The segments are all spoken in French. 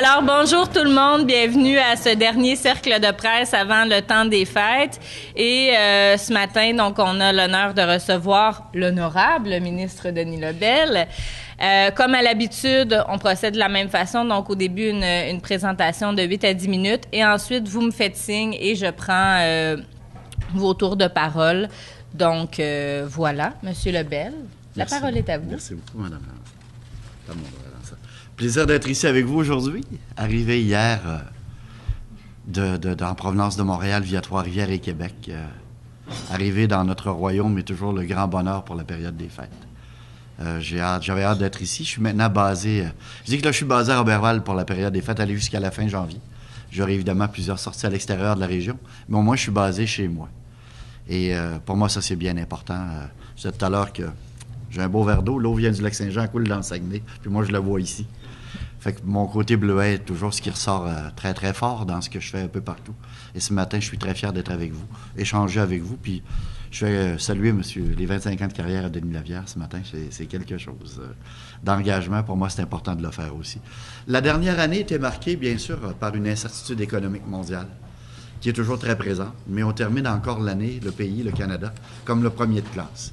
Alors, bonjour tout le monde. Bienvenue à ce dernier cercle de presse avant le temps des fêtes. Et ce matin, donc, on a l'honneur de recevoir l'honorable ministre Denis Lebel. Comme à l'habitude, on procède de la même façon. Donc, au début, une présentation de 8 à 10 minutes. Et ensuite, vous me faites signe et je prends vos tours de parole. Donc, voilà, Monsieur Lebel, la parole est à vous. Merci beaucoup, Madame. Plaisir d'être ici avec vous aujourd'hui. Arrivé hier en provenance de Montréal via Trois-Rivières et Québec. Arrivé dans notre royaume, mais toujours le grand bonheur pour la période des fêtes. J'avais hâte d'être ici. Je suis maintenant basé... je dis que là, je suis basé à Roberval pour la période des fêtes, aller jusqu'à la fin janvier. J'aurai évidemment plusieurs sorties à l'extérieur de la région, mais au moins, je suis basé chez moi. Et pour moi, ça, c'est bien important. Je disais tout à l'heure que j'ai un beau verre d'eau. L'eau vient du Lac-Saint-Jean, coule dans le Saguenay. Puis moi, je la vois ici. Fait que mon côté bleuet est toujours ce qui ressort très, très fort dans ce que je fais un peu partout. Et ce matin, je suis très fier d'être avec vous, échanger avec vous. Puis je vais saluer les 25 ans de carrière à Denis Lavière ce matin. C'est quelque chose d'engagement. Pour moi, c'est important de le faire aussi. La dernière année était marquée, bien sûr, par une incertitude économique mondiale qui est toujours très présente. Mais on termine encore l'année, le pays, le Canada, comme le premier de classe.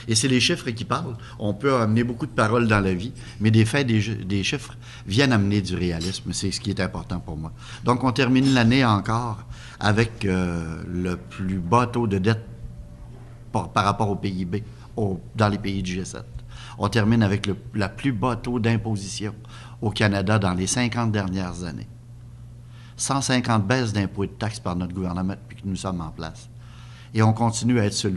Et c'est les chiffres qui parlent. On peut amener beaucoup de paroles dans la vie, mais des faits, des chiffres viennent amener du réalisme. C'est ce qui est important pour moi. Donc, on termine l'année encore avec le plus bas taux de dette par rapport au PIB dans les pays du G7. On termine avec le plus bas taux d'imposition au Canada dans les 50 dernières années. 150 baisses d'impôts et de taxes par notre gouvernement depuis que nous sommes en place. Et on continue à être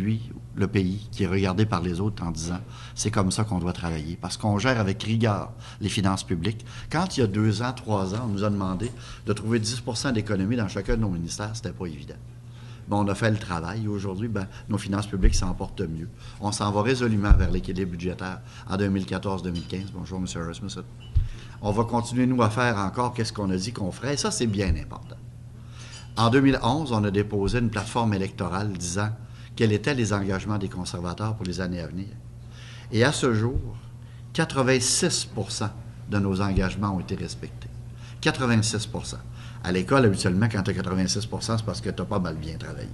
le pays qui est regardé par les autres en disant « c'est comme ça qu'on doit travailler ». Parce qu'on gère avec rigueur les finances publiques. Quand il y a 2 ans, 3 ans, on nous a demandé de trouver 10 % d'économie dans chacun de nos ministères, c'était pas évident. Bon, on a fait le travail. Aujourd'hui, nos finances publiques s'en portent mieux. On s'en va résolument vers l'équilibre budgétaire en 2014-2015. Bonjour, M. Rasmussen. On va continuer, nous, à faire encore qu'est-ce qu'on a dit qu'on ferait. Et ça, c'est bien important. En 2011, on a déposé une plateforme électorale disant quels étaient les engagements des conservateurs pour les années à venir. Et à ce jour, 86 % de nos engagements ont été respectés. 86 % À l'école, habituellement, quand tu as 86 % c'est parce que tu as pas mal bien travaillé.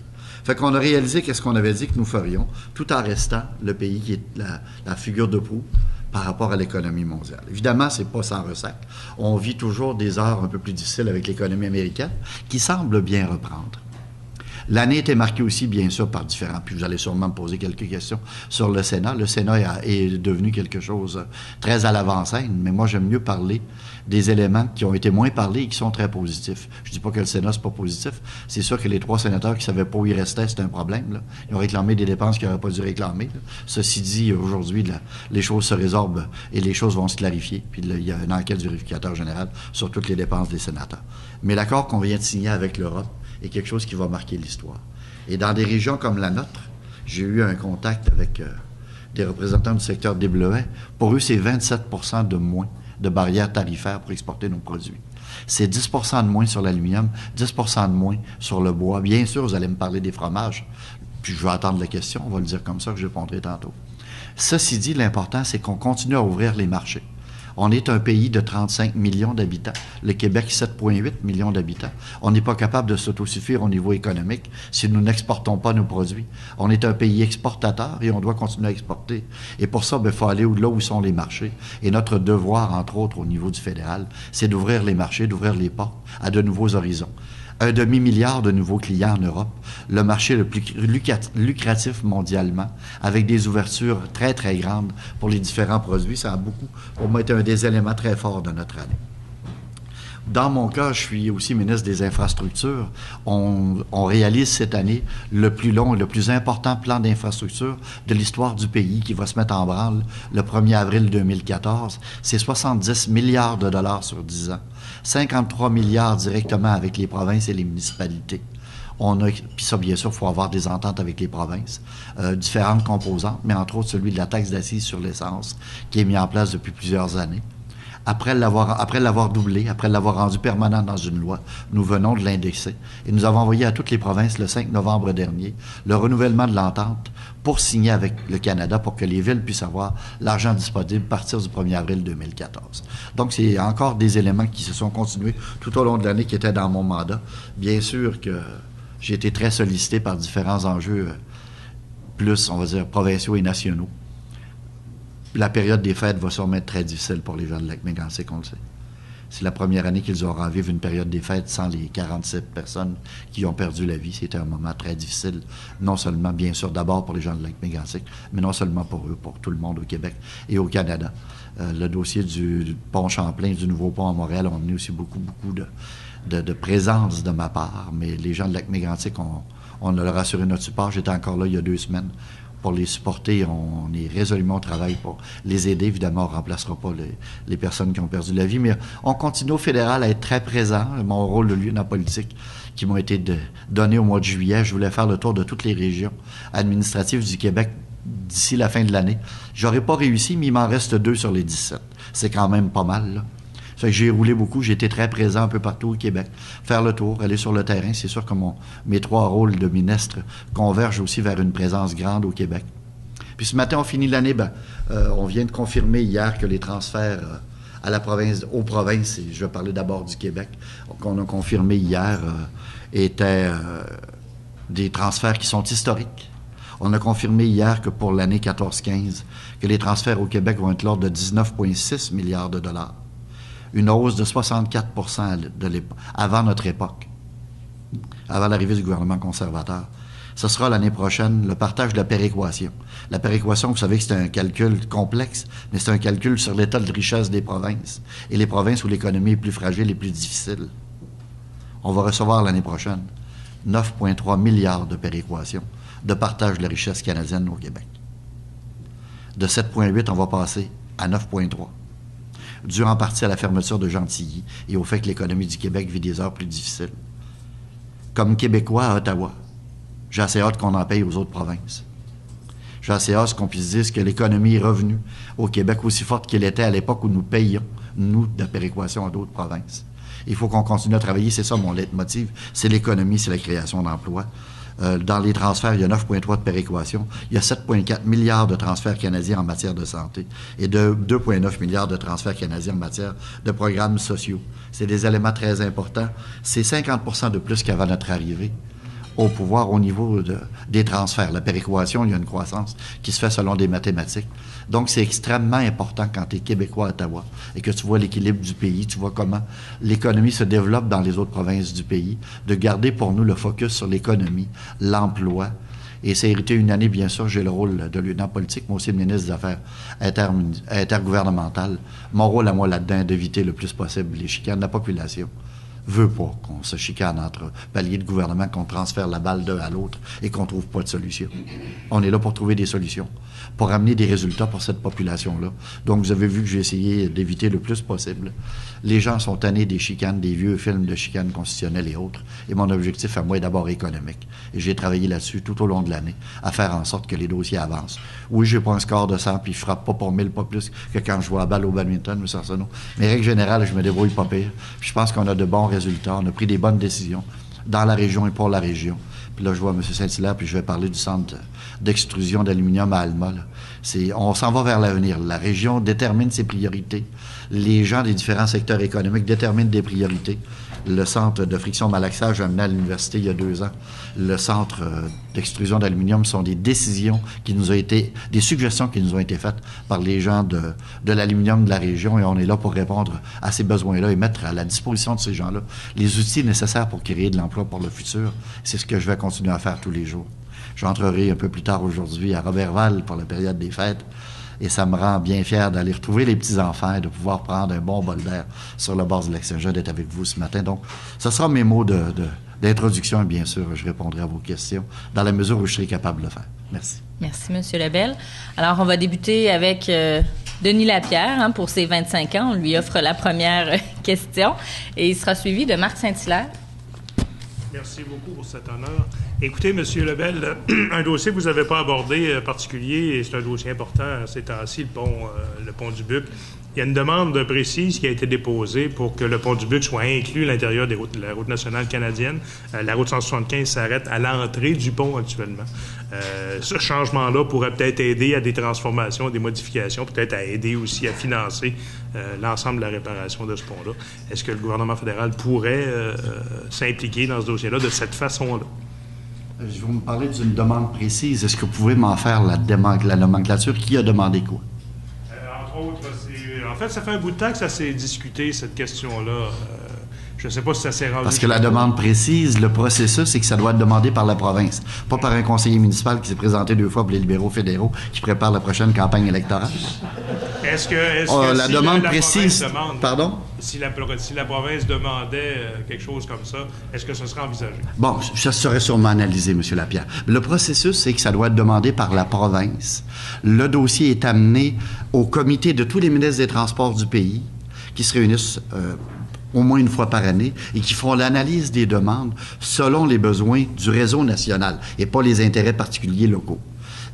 Fait qu'on a réalisé qu'est-ce qu'on avait dit que nous ferions, tout en restant le pays qui est la figure de proue par rapport à l'économie mondiale. Évidemment, c'est pas sans ressac. On vit toujours des heures un peu plus difficiles avec l'économie américaine, qui semble bien reprendre. L'année était marquée aussi, bien sûr, par différents... Puis vous allez sûrement me poser quelques questions sur le Sénat. Le Sénat est devenu quelque chose très à l'avant-scène, mais moi, j'aime mieux parler des éléments qui ont été moins parlés et qui sont très positifs. Je dis pas que le Sénat, c'est pas positif. C'est sûr que les 3 sénateurs qui savaient pas où ils restaient, c'était un problème, là. Ils ont réclamé des dépenses qu'ils n'auraient pas dû réclamer, là. Ceci dit, aujourd'hui, les choses se résorbent et les choses vont se clarifier. Puis là, il y a une enquête du vérificateur général sur toutes les dépenses des sénateurs. Mais l'accord qu'on vient de signer avec l'Europe est quelque chose qui va marquer l'histoire. Et dans des régions comme la nôtre, j'ai eu un contact avec des représentants du secteur des bleuets. Pour eux, c'est 27 % de moins de barrières tarifaires pour exporter nos produits. C'est 10 % de moins sur l'aluminium, 10 % de moins sur le bois. Bien sûr, vous allez me parler des fromages, puis je vais attendre la question, on va le dire comme ça, que je répondrai tantôt. Ceci dit, l'important, c'est qu'on continue à ouvrir les marchés. On est un pays de 35 millions d'habitants. Le Québec, 7,8 millions d'habitants. On n'est pas capable de s'autosuffire au niveau économique si nous n'exportons pas nos produits. On est un pays exportateur et on doit continuer à exporter. Et pour ça, il faut aller là où sont les marchés. Et notre devoir, entre autres, au niveau du fédéral, c'est d'ouvrir les marchés, d'ouvrir les portes à de nouveaux horizons. 1,5 milliard de nouveaux clients en Europe, le marché le plus lucratif mondialement, avec des ouvertures très, très grandes pour les différents produits. Ça a beaucoup, pour moi, été un des éléments très forts de notre année. Dans mon cas, je suis aussi ministre des Infrastructures. On réalise cette année le plus long et le plus important plan d'infrastructure de l'histoire du pays qui va se mettre en branle le 1er avril 2014. C'est 70 milliards de dollars sur 10 ans. 53 milliards directement avec les provinces et les municipalités. Puis ça, bien sûr, il faut avoir des ententes avec les provinces, différentes composantes, mais entre autres celui de la taxe d'assises sur l'essence qui est mis en place depuis plusieurs années. Après l'avoir doublé, après l'avoir rendu permanent dans une loi, nous venons de l'indexer. Et nous avons envoyé à toutes les provinces le 5 novembre dernier le renouvellement de l'entente pour signer avec le Canada pour que les villes puissent avoir l'argent disponible à partir du 1er avril 2014. Donc, c'est encore des éléments qui se sont continués tout au long de l'année qui étaient dans mon mandat. Bien sûr que j'ai été très sollicité par différents enjeux plus, on va dire, provinciaux et nationaux. La période des fêtes va sûrement être très difficile pour les gens de Lac-Mégantic, on le sait. C'est la première année qu'ils auront à vivre une période des fêtes sans les 47 personnes qui ont perdu la vie. C'était un moment très difficile, non seulement, bien sûr, d'abord pour les gens de Lac-Mégantic, mais non seulement pour eux, pour tout le monde au Québec et au Canada. Le dossier du pont Champlain, du nouveau pont à Montréal ont amené aussi beaucoup de présence de ma part, mais les gens de Lac-Mégantic, on leur a assuré notre support. J'étais encore là il y a 2 semaines pour les supporter. On est résolument au travail pour les aider. Évidemment, on ne remplacera pas les personnes qui ont perdu la vie, mais on continue au fédéral à être très présent. Mon rôle de lieutenant politique qui m'ont été donnés au mois de juillet, je voulais faire le tour de toutes les régions administratives du Québec d'ici la fin de l'année. J'aurais pas réussi, mais il m'en reste 2 sur les 17. C'est quand même pas mal, là. Ça fait que j'ai roulé beaucoup, j'ai été très présent un peu partout au Québec. Faire le tour, aller sur le terrain, c'est sûr que mes 3 rôles de ministre convergent aussi vers une présence grande au Québec. Puis ce matin, on finit l'année, on vient de confirmer hier que les transferts aux provinces, et je vais parler d'abord du Québec, qu'on a confirmé hier, étaient des transferts qui sont historiques. On a confirmé hier que pour l'année 14-15, que les transferts au Québec vont être l'ordre de 19,6 milliards de dollars. Une hausse de 64 avant notre époque, avant l'arrivée du gouvernement conservateur. Ce sera l'année prochaine le partage de la péréquation. La péréquation, vous savez que c'est un calcul complexe, mais c'est un calcul sur l'état de richesse des provinces. Et les provinces où l'économie est plus fragile et plus difficile. On va recevoir l'année prochaine 9,3 milliards de péréquation de partage de la richesse canadienne au Québec. De 7,8, on va passer à 9,3. Dû en partie à la fermeture de Gentilly et au fait que l'économie du Québec vit des heures plus difficiles. Comme Québécois à Ottawa, j'ai assez hâte qu'on en paye aux autres provinces. J'ai assez hâte qu'on puisse dire que l'économie est revenue au Québec aussi forte qu'elle était à l'époque où nous payions, nous, de la péréquation à d'autres provinces. Il faut qu'on continue à travailler, c'est ça mon leitmotiv, c'est l'économie, c'est la création d'emplois. Dans les transferts, il y a 9,3 de péréquation. Il y a 7,4 milliards de transferts canadiens en matière de santé et de 2,9 milliards de transferts canadiens en matière de programmes sociaux. C'est des éléments très importants. C'est 50 de plus qu'avant notre arrivée au pouvoir au niveau des transferts. La péréquation, il y a une croissance qui se fait selon des mathématiques. Donc, c'est extrêmement important quand tu es Québécois à Ottawa et que tu vois l'équilibre du pays, tu vois comment l'économie se développe dans les autres provinces du pays, de garder pour nous le focus sur l'économie, l'emploi. Et ça a été une année, bien sûr, j'ai le rôle de lieutenant politique, mais aussi ministre des Affaires intergouvernementales. Mon rôle à moi là-dedans est d'éviter le plus possible les chicanes de la population. Veut pas qu'on se chicane entre paliers de gouvernement, qu'on transfère la balle d'un à l'autre et qu'on trouve pas de solution. On est là pour trouver des solutions, pour amener des résultats pour cette population-là. Donc, vous avez vu que j'ai essayé d'éviter le plus possible. Les gens sont tannés des chicanes, des vieux films de chicanes constitutionnelles et autres. Et mon objectif à moi est d'abord économique. Et j'ai travaillé là-dessus tout au long de l'année, à faire en sorte que les dossiers avancent. Oui, j'ai pas un score de 100, puis je frappe pas pour 1000, pas plus que quand je joue à balle au badminton, M. Arsenault. Mais règle générale, je me débrouille pas pire. Puis je pense qu'on a de bons résultats. On a pris des bonnes décisions dans la région et pour la région. Puis là, je vois M. Saint-Hilaire, puis je vais parler du centre d'extrusion d'aluminium à Alma. On s'en va vers l'avenir. La région détermine ses priorités. Les gens des différents secteurs économiques déterminent des priorités. Le centre de friction malaxage amené à l'université il y a 2 ans. Le centre d'extrusion d'aluminium sont des décisions qui nous ont été, des suggestions qui nous ont été faites par les gens de l'aluminium de la région, et on est là pour répondre à ces besoins-là et mettre à la disposition de ces gens-là les outils nécessaires pour créer de l'emploi pour le futur. C'est ce que je vais continuer à faire tous les jours. J'entrerai un peu plus tard aujourd'hui à Roberval pour la période des fêtes. Et ça me rend bien fier d'aller retrouver les petits-enfants et de pouvoir prendre un bon bol d'air sur le bord du lac Saint-Jean, d'être avec vous ce matin. Donc, ce sera mes mots d'introduction et bien sûr, je répondrai à vos questions dans la mesure où je serai capable de le faire. Merci. Merci, M. Lebel. Alors, on va débuter avec Denis Lapierre pour ses 25 ans. On lui offre la première question et il sera suivi de Marc Saint-Hilaire. Merci beaucoup pour cet honneur. Écoutez, M. Lebel, un dossier que vous n'avez pas abordé particulier, et c'est un dossier important ces temps-ci, le pont du Buc. Il y a une demande précise qui a été déposée pour que le pont du Buc soit inclus à l'intérieur de la route nationale canadienne. La route 175 s'arrête à l'entrée du pont actuellement. Ce changement-là pourrait peut-être aider à des transformations, des modifications, peut-être à aider aussi à financer l'ensemble de la réparation de ce pont-là. Est-ce que le gouvernement fédéral pourrait s'impliquer dans ce dossier-là de cette façon-là? Je vais me parler d'une demande précise. Est-ce que vous pouvez m'en faire la nomenclature? Qui a demandé quoi? Entre autres, en fait, ça fait un bout de temps que ça s'est discuté, cette question-là. Je ne sais pas si ça s'est rendu... Parce que la demande précise, le processus, c'est que ça doit être demandé par la province, pas par un conseiller municipal qui s'est présenté 2 fois pour les libéraux fédéraux qui préparent la prochaine campagne électorale. Est-ce que la si demande la précise... demande, Pardon? Si la province demandait quelque chose comme ça, est-ce que ce serait envisagé? Bon, ça serait sûrement analysé, M. Lapierre. Le processus, c'est que ça doit être demandé par la province. Le dossier est amené au comité de tous les ministres des Transports du pays qui se réunissent au moins une fois par année et qui font l'analyse des demandes selon les besoins du réseau national et pas les intérêts particuliers locaux.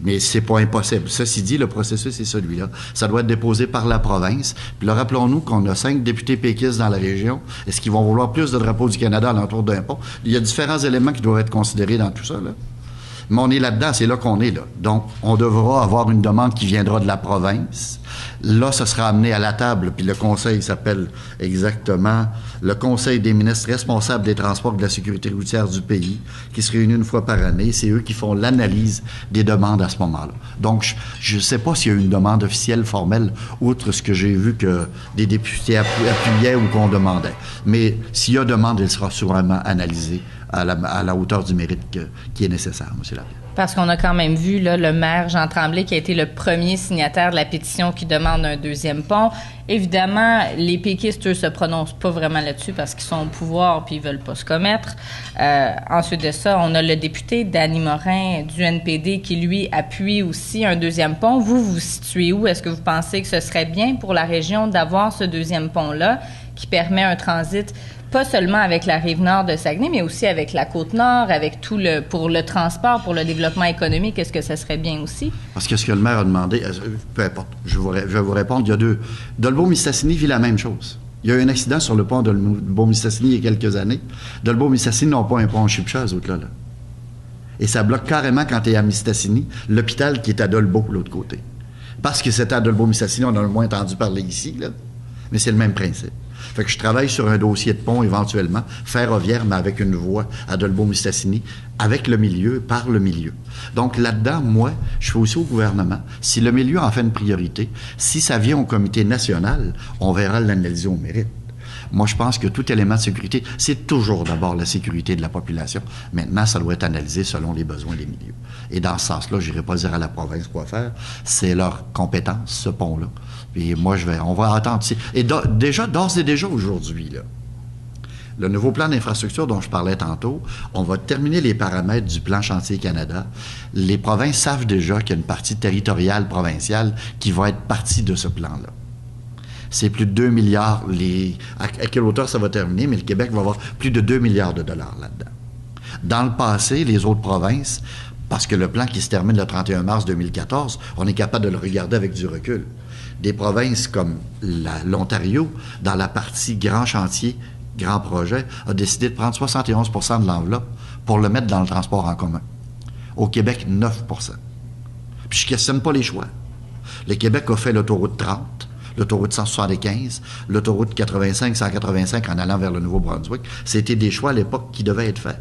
Mais c'est pas impossible. Ceci dit, le processus est celui-là. Ça doit être déposé par la province. Puis là, rappelons-nous qu'on a 5 députés péquistes dans la région. Est-ce qu'ils vont vouloir plus de drapeaux du Canada alentour d'un pont? Il y a différents éléments qui doivent être considérés dans tout ça, là. Mais on est là-dedans, c'est là qu'on est, là. Donc, on devra avoir une demande qui viendra de la province. Là, ce sera amené à la table, puis le conseil s'appelle exactement le Conseil des ministres responsables des transports et de la sécurité routière du pays, qui se réunit une fois par année. C'est eux qui font l'analyse des demandes à ce moment-là. Donc, je ne sais pas s'il y a eu une demande officielle, formelle, outre ce que j'ai vu que des députés appuyaient ou qu'on demandait. Mais s'il y a demande, elle sera sûrement analysée à la hauteur du mérite qui est nécessaire, M. Lapierre. Parce qu'on a quand même vu là, le maire Jean Tremblay qui a été le premier signataire de la pétition qui demande un 2e pont. Évidemment, les péquistes, eux, se prononcent pas vraiment là-dessus parce qu'ils sont au pouvoir puis ils veulent pas se commettre. Ensuite de ça, on a le député Danny Morin du NPD qui, lui, appuie aussi un 2e pont. Vous vous situez où? Est-ce que vous pensez que ce serait bien pour la région d'avoir ce 2e pont-là qui permet un transit pas seulement avec la rive nord de Saguenay, mais aussi avec la Côte-Nord, avec pour le transport, pour le développement économique, est-ce que ça serait bien aussi? Parce que ce que le maire a demandé, peu importe, je vais vous répondre, il y a 2. Dolbeau-Mistassini vit la même chose. Il y a eu un accident sur le pont de Dolbeau-Mistassini il y a quelques années. Dolbeau-Mistassini n'ont pas un pont en Chipcha, eux autres, là. Et ça bloque carrément, quand tu es à Mistassini, l'hôpital qui est à Dolbeau, l'autre côté. Parce que c'était à Dolbeau-Mistassini, on a le moins entendu parler ici, là. Mais c'est le même principe. Fait que je travaille sur un dossier de pont éventuellement, ferroviaire, mais avec une voie à Dolbeau-Mistassini, avec le milieu, par le milieu. Donc là-dedans, moi, je fais aussi au gouvernement. Si le milieu en fait une priorité, si ça vient au comité national, on verra l'analyser au mérite. Moi, je pense que tout élément de sécurité, c'est toujours d'abord la sécurité de la population. Maintenant, ça doit être analysé selon les besoins des milieux. Et dans ce sens-là, je n'irai pas dire à la province quoi faire. C'est leur compétence, ce pont-là. Et moi, on va attendre. Et d'ores et déjà aujourd'hui, là, le nouveau plan d'infrastructure dont je parlais tantôt, on va terminer les paramètres du plan Chantier Canada. Les provinces savent déjà qu'il y a une partie territoriale provinciale qui va être partie de ce plan-là. C'est plus de 2 milliards. À quelle hauteur ça va terminer, mais le Québec va avoir plus de 2 milliards de dollars là-dedans. Dans le passé, les autres provinces, parce que le plan qui se termine le 31 mars 2014, on est capable de le regarder avec du recul. Des provinces comme l'Ontario, dans la partie grand chantier, grand projet, a décidé de prendre 71 % de l'enveloppe pour le mettre dans le transport en commun. Au Québec, 9 %. Puis je ne questionne pas les choix. Le Québec a fait l'autoroute 30, l'autoroute 175, l'autoroute 85-185 en allant vers le Nouveau-Brunswick. C'était des choix à l'époque qui devaient être faits.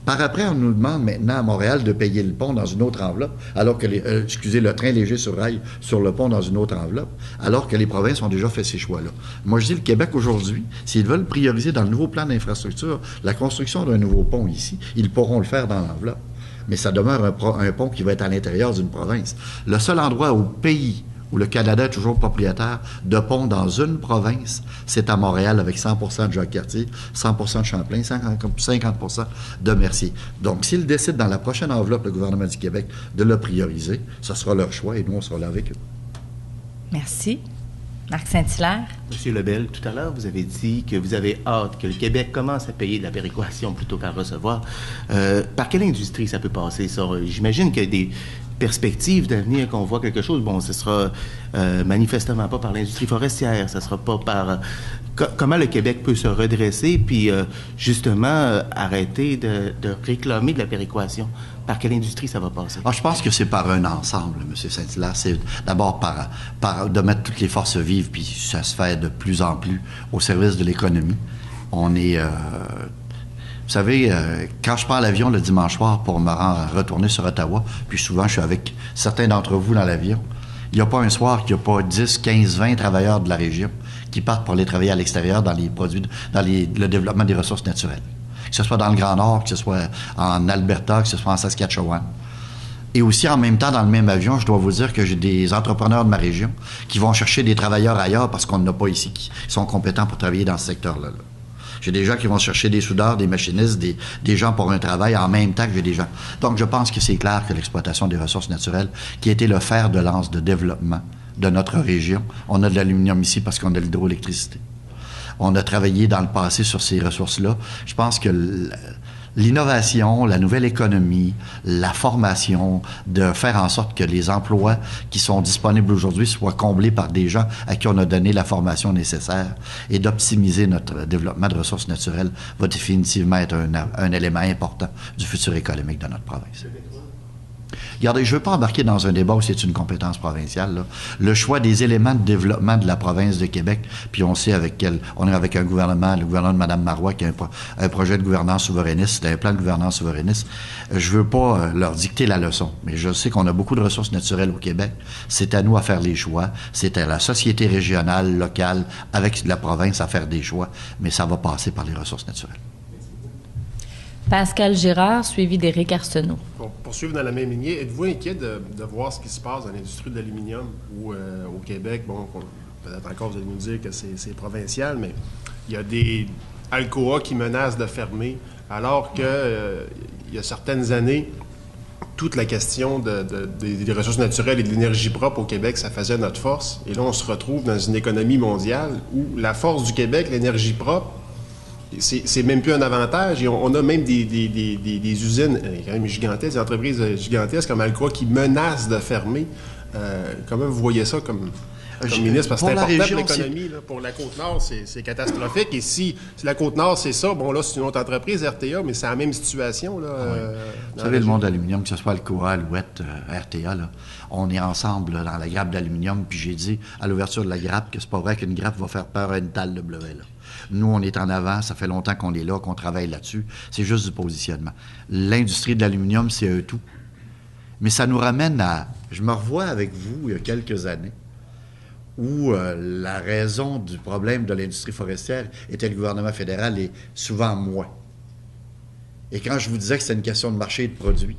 Par après, on nous demande maintenant à Montréal de payer le pont dans une autre enveloppe, alors que le train léger sur rail sur le pont dans une autre enveloppe, alors que les provinces ont déjà fait ces choix-là. Moi, je dis le Québec aujourd'hui, s'ils veulent prioriser dans le nouveau plan d'infrastructure la construction d'un nouveau pont ici, ils pourront le faire dans l'enveloppe. Mais ça demeure un pont qui va être à l'intérieur d'une province. Le seul endroit au pays où le Canada est toujours propriétaire de ponts dans une province, c'est à Montréal avec 100 % de Jacques-Cartier, 100 % de Champlain, 50 % de Mercier. Donc, s'ils décident dans la prochaine enveloppe, le gouvernement du Québec, de le prioriser, ce sera leur choix et nous, on sera là avec eux. Merci. Marc Saint-Hilaire. Monsieur Lebel, tout à l'heure, vous avez dit que vous avez hâte que le Québec commence à payer de la péréquation plutôt qu'à recevoir. Par quelle industrie ça peut passer, ça? J'imagine qu'il y a des perspectives d'avenir qu'on voit quelque chose. Bon, ce sera manifestement pas par l'industrie forestière, ce sera pas par... Comment le Québec peut se redresser puis justement arrêter de réclamer de la péréquation? Par quelle industrie ça va passer? Je pense que c'est par un ensemble, M. Saint-Hilaire. C'est d'abord par de mettre toutes les forces vives, puis ça se fait de plus en plus au service de l'économie. On est... vous savez, quand je prends l'avion le dimanche soir pour me retourner sur Ottawa, puis souvent je suis avec certains d'entre vous dans l'avion, il n'y a pas un soir qu'il n'y a pas 10, 15, 20 travailleurs de la région qui partent pour aller travailler à l'extérieur dans les produits, le développement des ressources naturelles. Que ce soit dans le Grand Nord, que ce soit en Alberta, que ce soit en Saskatchewan. Et aussi, en même temps, dans le même avion, je dois vous dire que j'ai des entrepreneurs de ma région qui vont chercher des travailleurs ailleurs parce qu'on n'en a pas ici, qui sont compétents pour travailler dans ce secteur-là. J'ai des gens qui vont chercher des soudeurs, des machinistes, des gens pour un travail en même temps que j'ai des gens. Donc, je pense que c'est clair que l'exploitation des ressources naturelles, qui a été le fer de lance de développement de notre région, on a de l'aluminium ici parce qu'on a de l'hydroélectricité. On a travaillé dans le passé sur ces ressources-là. Je pense que l'innovation, la nouvelle économie, la formation, de faire en sorte que les emplois qui sont disponibles aujourd'hui soient comblés par des gens à qui on a donné la formation nécessaire et d'optimiser notre développement de ressources naturelles va définitivement être un élément important du futur économique de notre province. Regardez, je ne veux pas embarquer dans un débat où c'est une compétence provinciale, là. Le choix des éléments de développement de la province de Québec, puis on sait on est avec un gouvernement, le gouvernement de Mme Marois, qui a un projet de gouvernance souverainiste, un plan de gouvernance souverainiste. Je ne veux pas leur dicter la leçon, mais je sais qu'on a beaucoup de ressources naturelles au Québec. C'est à nous à faire les choix. C'est à la société régionale, locale, avec la province à faire des choix, mais ça va passer par les ressources naturelles. Pascal Girard, suivi d'Éric Arsenault. Pour poursuivre dans la même lignée, êtes-vous inquiet de voir ce qui se passe dans l'industrie de l'aluminium ou au Québec? Bon, peut-être encore vous allez nous dire que c'est provincial, mais il y a des Alcoa qui menacent de fermer, alors que il y a certaines années, toute la question des ressources naturelles et de l'énergie propre au Québec, ça faisait notre force. Et là, on se retrouve dans une économie mondiale où la force du Québec, l'énergie propre, c'est même plus un avantage. Et on a même des usines quand même gigantesques, des entreprises gigantesques comme Alcoa qui menacent de fermer. Comment vous voyez ça comme ministre? Parce que c'est important pour l'économie. Pour la Côte-Nord, c'est catastrophique. Et si la Côte-Nord, c'est ça, bon là, c'est une autre entreprise, RTA, mais c'est la même situation. Là, vous savez, le monde d'aluminium, que ce soit Alcoa, Alouette, RTA, là, on est ensemble là, dans la grappe d'aluminium. Puis j'ai dit à l'ouverture de la grappe que c'est pas vrai qu'une grappe va faire peur à une talle de bleuet. Là. Nous, on est en avant, ça fait longtemps qu'on est là, qu'on travaille là-dessus. C'est juste du positionnement. L'industrie de l'aluminium, c'est un tout. Mais ça nous ramène à... Je me revois avec vous il y a quelques années où la raison du problème de l'industrie forestière était le gouvernement fédéral et souvent moi. Et quand je vous disais que c'était une question de marché et de produits,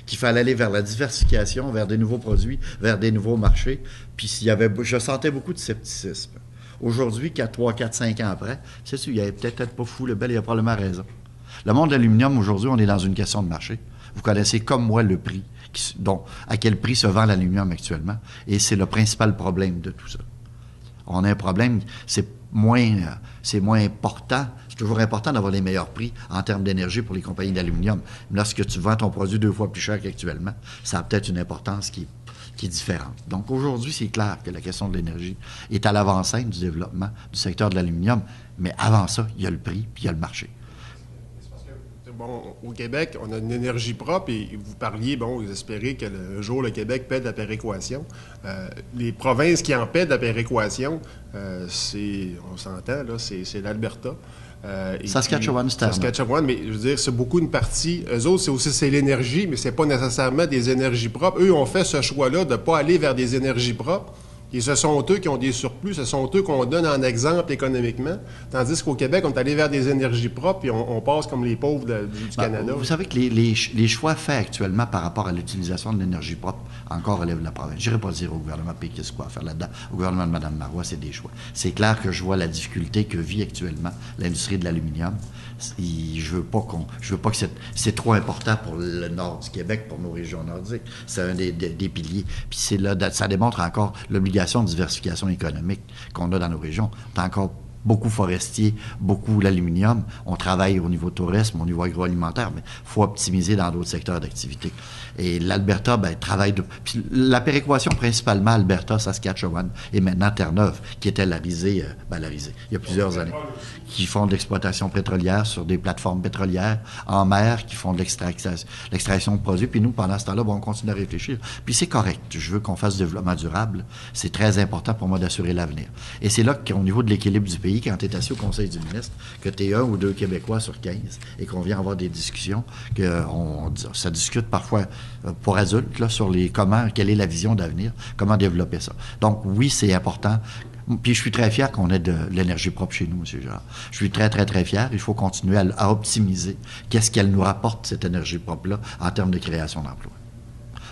qu'il fallait aller vers la diversification, vers des nouveaux produits, vers des nouveaux marchés, puis je sentais beaucoup de scepticisme. Aujourd'hui, 3, 4, 5 ans après, c'est-tu, il est peut-être pas fou, le bel, il a probablement raison. Le monde de l'aluminium, aujourd'hui, on est dans une question de marché. Vous connaissez comme moi le prix, à quel prix se vend l'aluminium actuellement, et c'est le principal problème de tout ça. On a un problème, c'est moins important, c'est toujours important d'avoir les meilleurs prix en termes d'énergie pour les compagnies d'aluminium. Mais lorsque tu vends ton produit 2 fois plus cher qu'actuellement, ça a peut-être une importance qui est différente. Donc aujourd'hui, c'est clair que la question de l'énergie est à l'avant-scène du développement du secteur de l'aluminium, mais avant ça, il y a le prix puis il y a le marché. Bon, au Québec, on a une énergie propre et vous parliez, bon, vous espérez qu'un jour le Québec paie de la péréquation. Les provinces qui en paient de la péréquation, on s'entend, là, c'est l'Alberta. Saskatchewan, c'est Saskatchewan, mais je veux dire, c'est beaucoup une partie. Eux autres, c'est l'énergie, mais c'est pas nécessairement des énergies propres. Eux ont fait ce choix-là de ne pas aller vers des énergies propres. Et ce sont eux qui ont des surplus, ce sont eux qu'on donne en exemple économiquement. Tandis qu'au Québec, on est allé vers des énergies propres et on passe comme les pauvres du Canada. Vous savez que les choix faits actuellement par rapport à l'utilisation de l'énergie propre encore relèvent de la province. Je n'irai pas dire au gouvernement péquiste quoi faire là-dedans. Au gouvernement de Mme Marois, c'est des choix. C'est clair que je vois la difficulté que vit actuellement l'industrie de l'aluminium. Je veux pas que c'est trop important pour le nord du Québec, pour nos régions nordiques. C'est un des piliers. Puis ça démontre encore l'obligation irrigation, diversification économique qu'on a dans nos régions. On a encore beaucoup forestier, beaucoup l'aluminium. On travaille au niveau tourisme, au niveau agroalimentaire, mais il faut optimiser dans d'autres secteurs d'activité. Et l'Alberta, travaille de... Puis la péréquation, principalement, Alberta, Saskatchewan et maintenant Terre-Neuve, qui était la risée, il y a plusieurs années, qui font de l'exploitation pétrolière sur des plateformes pétrolières en mer, qui font de l'extraction de produits. Puis nous, pendant ce temps-là, on continue à réfléchir. Puis c'est correct. Je veux qu'on fasse du développement durable. C'est très important pour moi d'assurer l'avenir. Et c'est là qu'au niveau de l'équilibre du pays, quand tu es assis au Conseil du ministre, que tu es 1 ou 2 Québécois sur 15 et qu'on vient avoir des discussions, ça discute parfois pour adultes là, sur quelle est la vision d'avenir, comment développer ça. Donc oui, c'est important. Puis je suis très fier qu'on ait de l'énergie propre chez nous, M. Girard. Je suis très, très, très fier. Il faut continuer à optimiser qu'est-ce qu'elle nous rapporte, cette énergie propre-là, en termes de création d'emplois.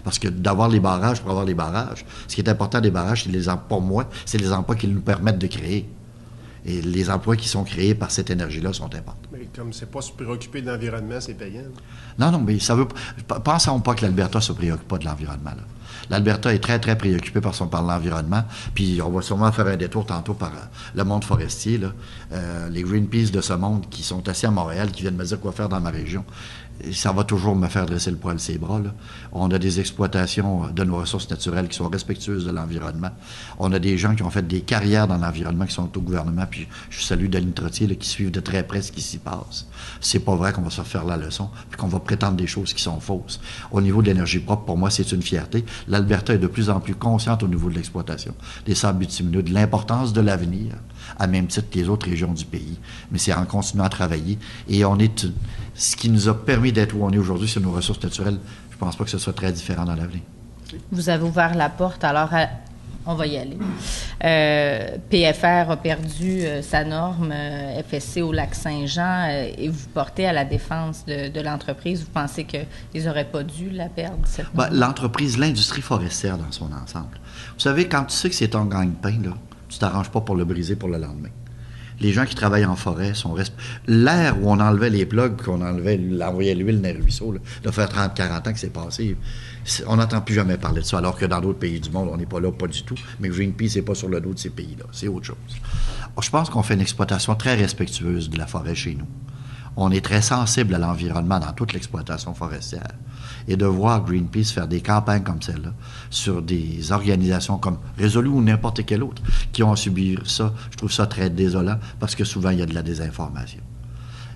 Parce que d'avoir les barrages pour avoir les barrages, ce qui est important des barrages, pour moi, c'est les emplois qu'ils nous permettent de créer. Et les emplois qui sont créés par cette énergie-là sont importants. Mais comme c'est pas se préoccuper de l'environnement, c'est payant. Non, mais ça veut... Pensons pas que l'Alberta se préoccupe pas de l'environnement, là. L'Alberta est très, très préoccupée par l'environnement. Puis on va sûrement faire un détour tantôt par le monde forestier, là. Les Greenpeace de ce monde qui sont assis à Montréal, qui viennent me dire quoi faire dans ma région. Ça va toujours me faire dresser le poil ses bras, là. On a des exploitations de nos ressources naturelles qui sont respectueuses de l'environnement. On a des gens qui ont fait des carrières dans l'environnement qui sont au gouvernement, puis je salue Denis Trottier, là, qui suivent de très près ce qui s'y passe. C'est pas vrai qu'on va se faire la leçon, puis qu'on va prétendre des choses qui sont fausses. Au niveau de l'énergie propre, pour moi, c'est une fierté. L'Alberta est de plus en plus consciente au niveau de l'exploitation des sables bitumineux, de l'importance de l'avenir, à même titre que les autres régions du pays. Mais c'est en continuant à travailler. Et ce qui nous a permis d'être où on est aujourd'hui sur nos ressources naturelles, je ne pense pas que ce soit très différent dans l'avenir. Vous avez ouvert la porte, alors on va y aller. PFR a perdu sa norme FSC au Lac-Saint-Jean et vous portez à la défense de l'entreprise. Vous pensez qu'ils n'auraient pas dû la perdre, cette norme? L'entreprise, l'industrie forestière dans son ensemble. Vous savez, quand tu sais que c'est ton gagne-pain, là, tu t'arranges pas pour le briser pour le lendemain. Les gens qui travaillent en forêt sont... L'ère où on enlevait les plugs, qu'on envoyait l'huile dans les ruisseaux, là, de faire 30-40 ans que c'est passé, on n'entend plus jamais parler de ça, alors que dans d'autres pays du monde, on n'est pas là, pas du tout. Mais Greenpeace n'est pas sur le dos de ces pays-là. C'est autre chose. Je pense qu'on fait une exploitation très respectueuse de la forêt chez nous. On est très sensible à l'environnement dans toute l'exploitation forestière. Et de voir Greenpeace faire des campagnes comme celle-là sur des organisations comme Résolu ou n'importe quelle autre qui ont subi ça, je trouve ça très désolant parce que souvent il y a de la désinformation.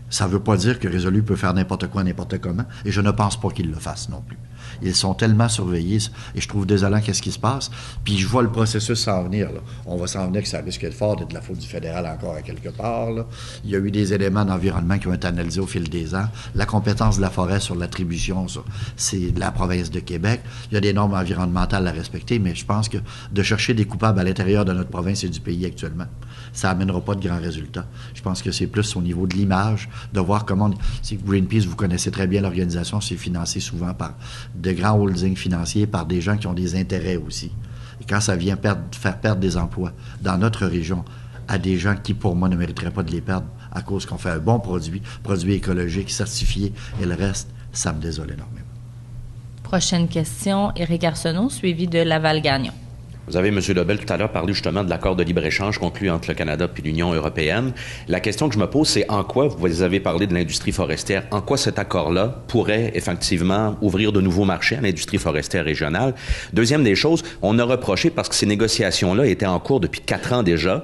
Ça ne veut pas dire que Résolu peut faire n'importe quoi, n'importe comment, et je ne pense pas qu'il le fasse non plus. Ils sont tellement surveillés, et je trouve désolant qu'est-ce qui se passe. Puis je vois le processus s'en venir, là. On va s'en venir que ça risque de fort d'être de la faute du fédéral encore à quelque part, là. Il y a eu des éléments d'environnement qui ont été analysés au fil des ans. La compétence de la forêt sur l'attribution, c'est de la province de Québec. Il y a des normes environnementales à respecter, mais je pense que de chercher des coupables à l'intérieur de notre province et du pays actuellement, ça n'amènera pas de grands résultats. Je pense que c'est plus au niveau de l'image, de voir comment... Si Greenpeace, vous connaissez très bien l'organisation, c'est financé souvent par de grands holdings financiers, par des gens qui ont des intérêts aussi. Et quand ça vient faire perdre des emplois dans notre région à des gens qui, pour moi, ne mériteraient pas de les perdre à cause qu'on fait un bon produit écologique, certifié, et le reste, ça me désole énormément. Prochaine question, Éric Arsenault, suivi de Laval-Gagnon. Vous avez, M. Lebel, tout à l'heure parlé justement de l'accord de libre-échange conclu entre le Canada et l'Union européenne. La question que je me pose, c'est en quoi, vous avez parlé de l'industrie forestière, en quoi cet accord-là pourrait effectivement ouvrir de nouveaux marchés à l'industrie forestière régionale? Deuxième des choses, on a reproché parce que ces négociations-là étaient en cours depuis 4 ans déjà,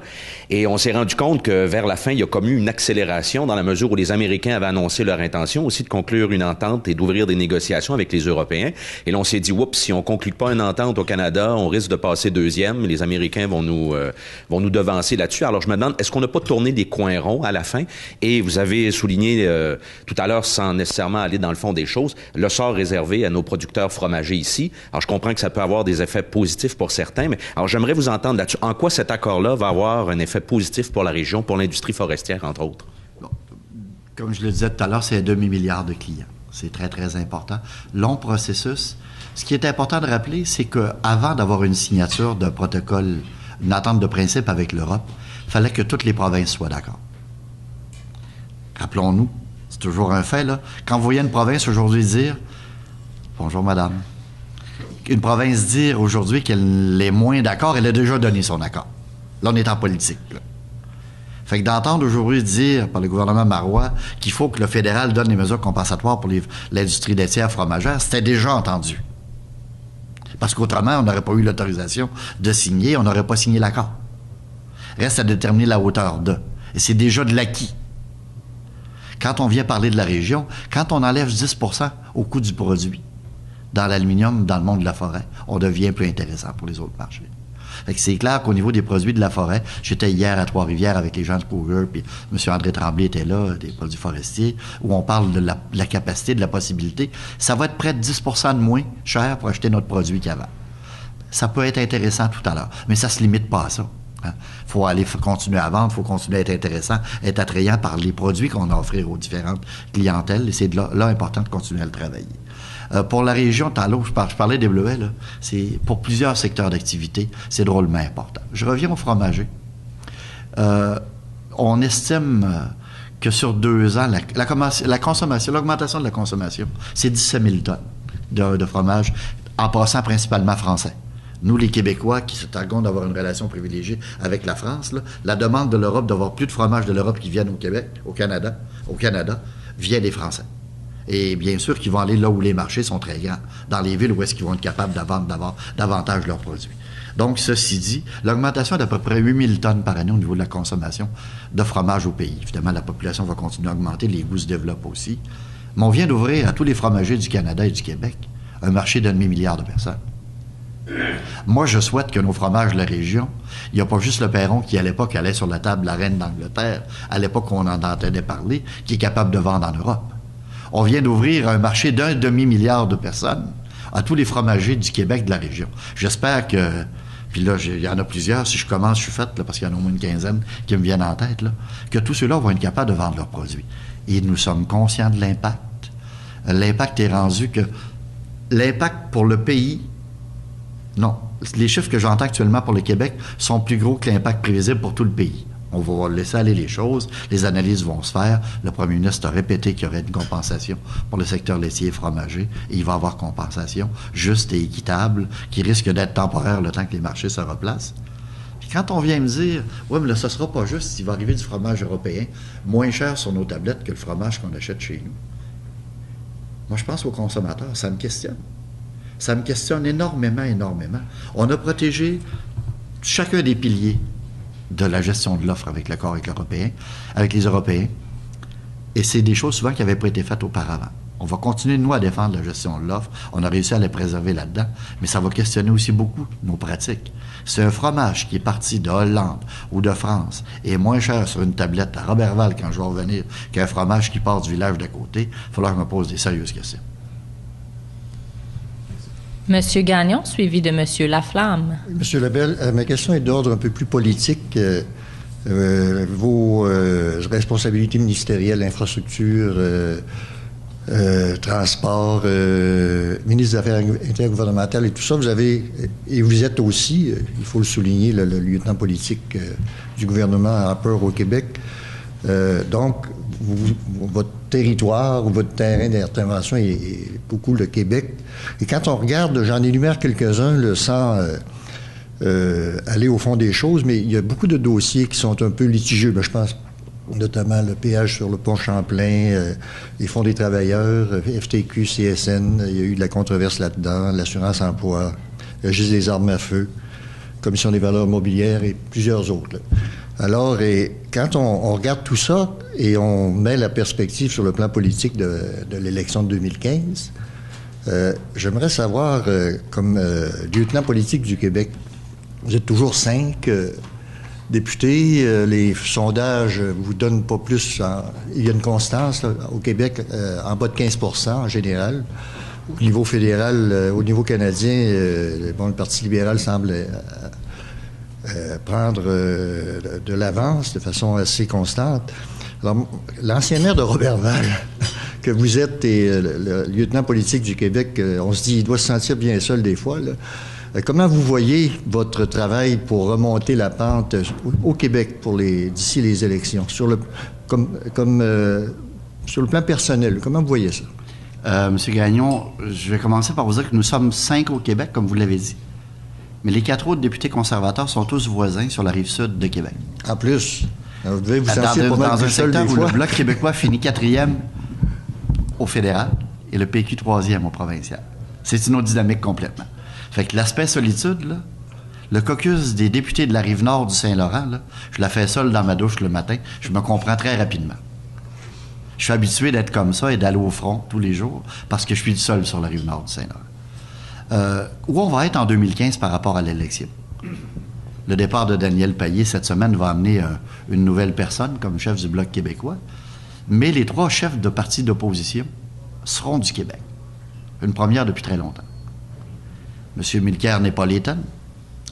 et on s'est rendu compte que vers la fin, il y a comme eu une accélération dans la mesure où les Américains avaient annoncé leur intention aussi de conclure une entente et d'ouvrir des négociations avec les Européens. Et là, on s'est dit, oups, si on conclut pas une entente au Canada, on risque de passer deuxième. Les Américains vont nous devancer là-dessus. Alors, je me demande, est-ce qu'on n'a pas tourné des coins ronds à la fin? Et vous avez souligné tout à l'heure, sans nécessairement aller dans le fond des choses, le sort réservé à nos producteurs fromagers ici. Alors, je comprends que ça peut avoir des effets positifs pour certains, mais alors j'aimerais vous entendre là-dessus. En quoi cet accord-là va avoir un effet positif pour la région, pour l'industrie forestière, entre autres? Bon, comme je le disais tout à l'heure, c'est 1,5 milliard de clients. C'est très, très important. Long processus. Ce qui est important de rappeler, c'est qu'avant d'avoir une signature d'un protocole, une entente de principe avec l'Europe, il fallait que toutes les provinces soient d'accord. Rappelons-nous, c'est toujours un fait, là. Quand vous voyez une province aujourd'hui dire « Bonjour, madame », une province dire aujourd'hui qu'elle est moins d'accord, elle a déjà donné son accord. Là, on est en politique, là. Fait que d'entendre aujourd'hui dire par le gouvernement marois qu'il faut que le fédéral donne des mesures compensatoires pour l'industrie laitière fromagère, c'était déjà entendu. Parce qu'autrement, on n'aurait pas eu l'autorisation de signer, on n'aurait pas signé l'accord. Reste à déterminer la hauteur de. Et c'est déjà de l'acquis. Quand on vient parler de la région, quand on enlève 10 % au coût du produit dans l'aluminium, dans le monde de la forêt, on devient plus intéressant pour les autres marchés. Fait que c'est clair qu'au niveau des produits de la forêt, j'étais hier à Trois-Rivières avec les gens de Cougar, puis M. André Tremblay était là, des produits forestiers, où on parle de la capacité, de la possibilité. Ça va être près de 10 % de moins cher pour acheter notre produit qu'avant. Ça peut être intéressant tout à l'heure, mais ça se limite pas à ça. Il faut continuer à vendre, il faut continuer à être intéressant, être attrayant par les produits qu'on a à offrir aux différentes clientèles, et c'est là important de continuer à le travailler. Pour la région, je parlais des bleuets, là, c'est pour plusieurs secteurs d'activité, c'est drôlement important. Je reviens au fromager. On estime que sur 2 ans, la consommation, l'augmentation de la consommation, c'est 17 000 tonnes de fromage, en passant principalement français. Nous, les Québécois, qui se targuons d'avoir une relation privilégiée avec la France, là, la demande de l'Europe d'avoir plus de fromage de l'Europe qui viennent au Québec, au Canada, vient des Français. Et bien sûr qu'ils vont aller là où les marchés sont très grands, dans les villes où est-ce qu'ils vont être capables de vendre davantage leurs produits. Donc, ceci dit, l'augmentation est d'à peu près 8 000 tonnes par année au niveau de la consommation de fromage au pays. Évidemment, la population va continuer à augmenter, les goûts se développent aussi. Mais on vient d'ouvrir à tous les fromagers du Canada et du Québec un marché d'1,5 milliard de personnes. Moi, je souhaite que nos fromages de la région, il n'y a pas juste le Perron qui, à l'époque, allait sur la table la reine d'Angleterre, à l'époque où on en entendait parler, qui est capable de vendre en Europe. On vient d'ouvrir un marché d'1,5 milliard de personnes à tous les fromagers du Québec de la région. J'espère que, puis là, il y en a plusieurs, si je commence, je suis faite, là, parce qu'il y en a au moins une quinzaine qui me viennent en tête, là, que tous ceux-là vont être capables de vendre leurs produits. Et nous sommes conscients de l'impact. L'impact est rendu que l'impact pour le pays, non. Les chiffres que j'entends actuellement pour le Québec sont plus gros que l'impact prévisible pour tout le pays. On va laisser aller les choses, les analyses vont se faire. Le premier ministre a répété qu'il y aurait une compensation pour le secteur laitier et fromager, et il va y avoir compensation juste et équitable, qui risque d'être temporaire le temps que les marchés se replacent. Puis quand on vient me dire, oui, mais là, ça sera pas juste, il va arriver du fromage européen moins cher sur nos tablettes que le fromage qu'on achète chez nous. Moi, je pense aux consommateurs, ça me questionne. Ça me questionne énormément, énormément. On a protégé chacun des piliers de la gestion de l'offre avec l'accord avec les Européens. Et c'est des choses souvent qui n'avaient pas été faites auparavant. On va continuer, nous, à défendre la gestion de l'offre. On a réussi à les préserver là-dedans, mais ça va questionner aussi beaucoup nos pratiques. C'est un fromage qui est parti de Hollande ou de France et est moins cher sur une tablette à Roberval quand je vais revenir qu'un fromage qui part du village d'à côté. Il va falloir que je me pose des sérieuses questions. Monsieur Gagnon, suivi de Monsieur Laflamme. Monsieur Lebel, ma question est d'ordre un peu plus politique. Vos responsabilités ministérielles, infrastructure, transport, ministre des Affaires intergouvernementales et tout ça, vous êtes aussi, il faut le souligner, le lieutenant politique du gouvernement Harper au Québec. Donc, votre territoire ou votre terrain d'intervention est beaucoup le Québec. Et quand on regarde, j'en énumère quelques-uns sans aller au fond des choses, mais il y a beaucoup de dossiers qui sont un peu litigieux. Je pense notamment le péage sur le pont Champlain, les fonds des travailleurs, FTQ, CSN, il y a eu de la controverse là-dedans, l'assurance emploi, le registre des armes à feu, Commission des valeurs mobilières et plusieurs autres, là. Alors, quand on regarde tout ça et on met la perspective sur le plan politique de l'élection de 2015, j'aimerais savoir, comme lieutenant politique du Québec, vous êtes toujours 5 députés, les sondages ne vous donnent pas plus, il y a une constance là, au Québec en bas de 15% en général. Au niveau fédéral, au niveau canadien, le Parti libéral semble prendre de l'avance de façon assez constante. Alors, l'ancien maire de Roberval, que vous êtes et le lieutenant politique du Québec, on se dit, il doit se sentir bien seul des fois, là. Comment vous voyez votre travail pour remonter la pente au Québec d'ici les élections, sur le plan personnel? Comment vous voyez ça? Monsieur Gagnon, je vais commencer par vous dire que nous sommes 5 au Québec, comme vous l'avez dit. Mais les 4 autres députés conservateurs sont tous voisins sur la rive sud de Québec. En plus, vous devez vous sentir Dans un secteur où fois. le Bloc québécois finit 4e au fédéral et le PQ 3e au provincial. C'est une autre dynamique complètement. Fait que l'aspect solitude, là, le caucus des députés de la Rive-Nord du Saint-Laurent, là, je la fais seule dans ma douche le matin, je me comprends très rapidement. Je suis habitué d'être comme ça et d'aller au front tous les jours parce que je suis seul sur la Rive-Nord du Saint-Laurent. Où on va être en 2015 par rapport à l'élection? Le départ de Daniel Payet cette semaine va amener une nouvelle personne comme chef du Bloc québécois, mais les 3 chefs de partis d'opposition seront du Québec. Une première depuis très longtemps. M. Mulcair n'est pas l'étonne.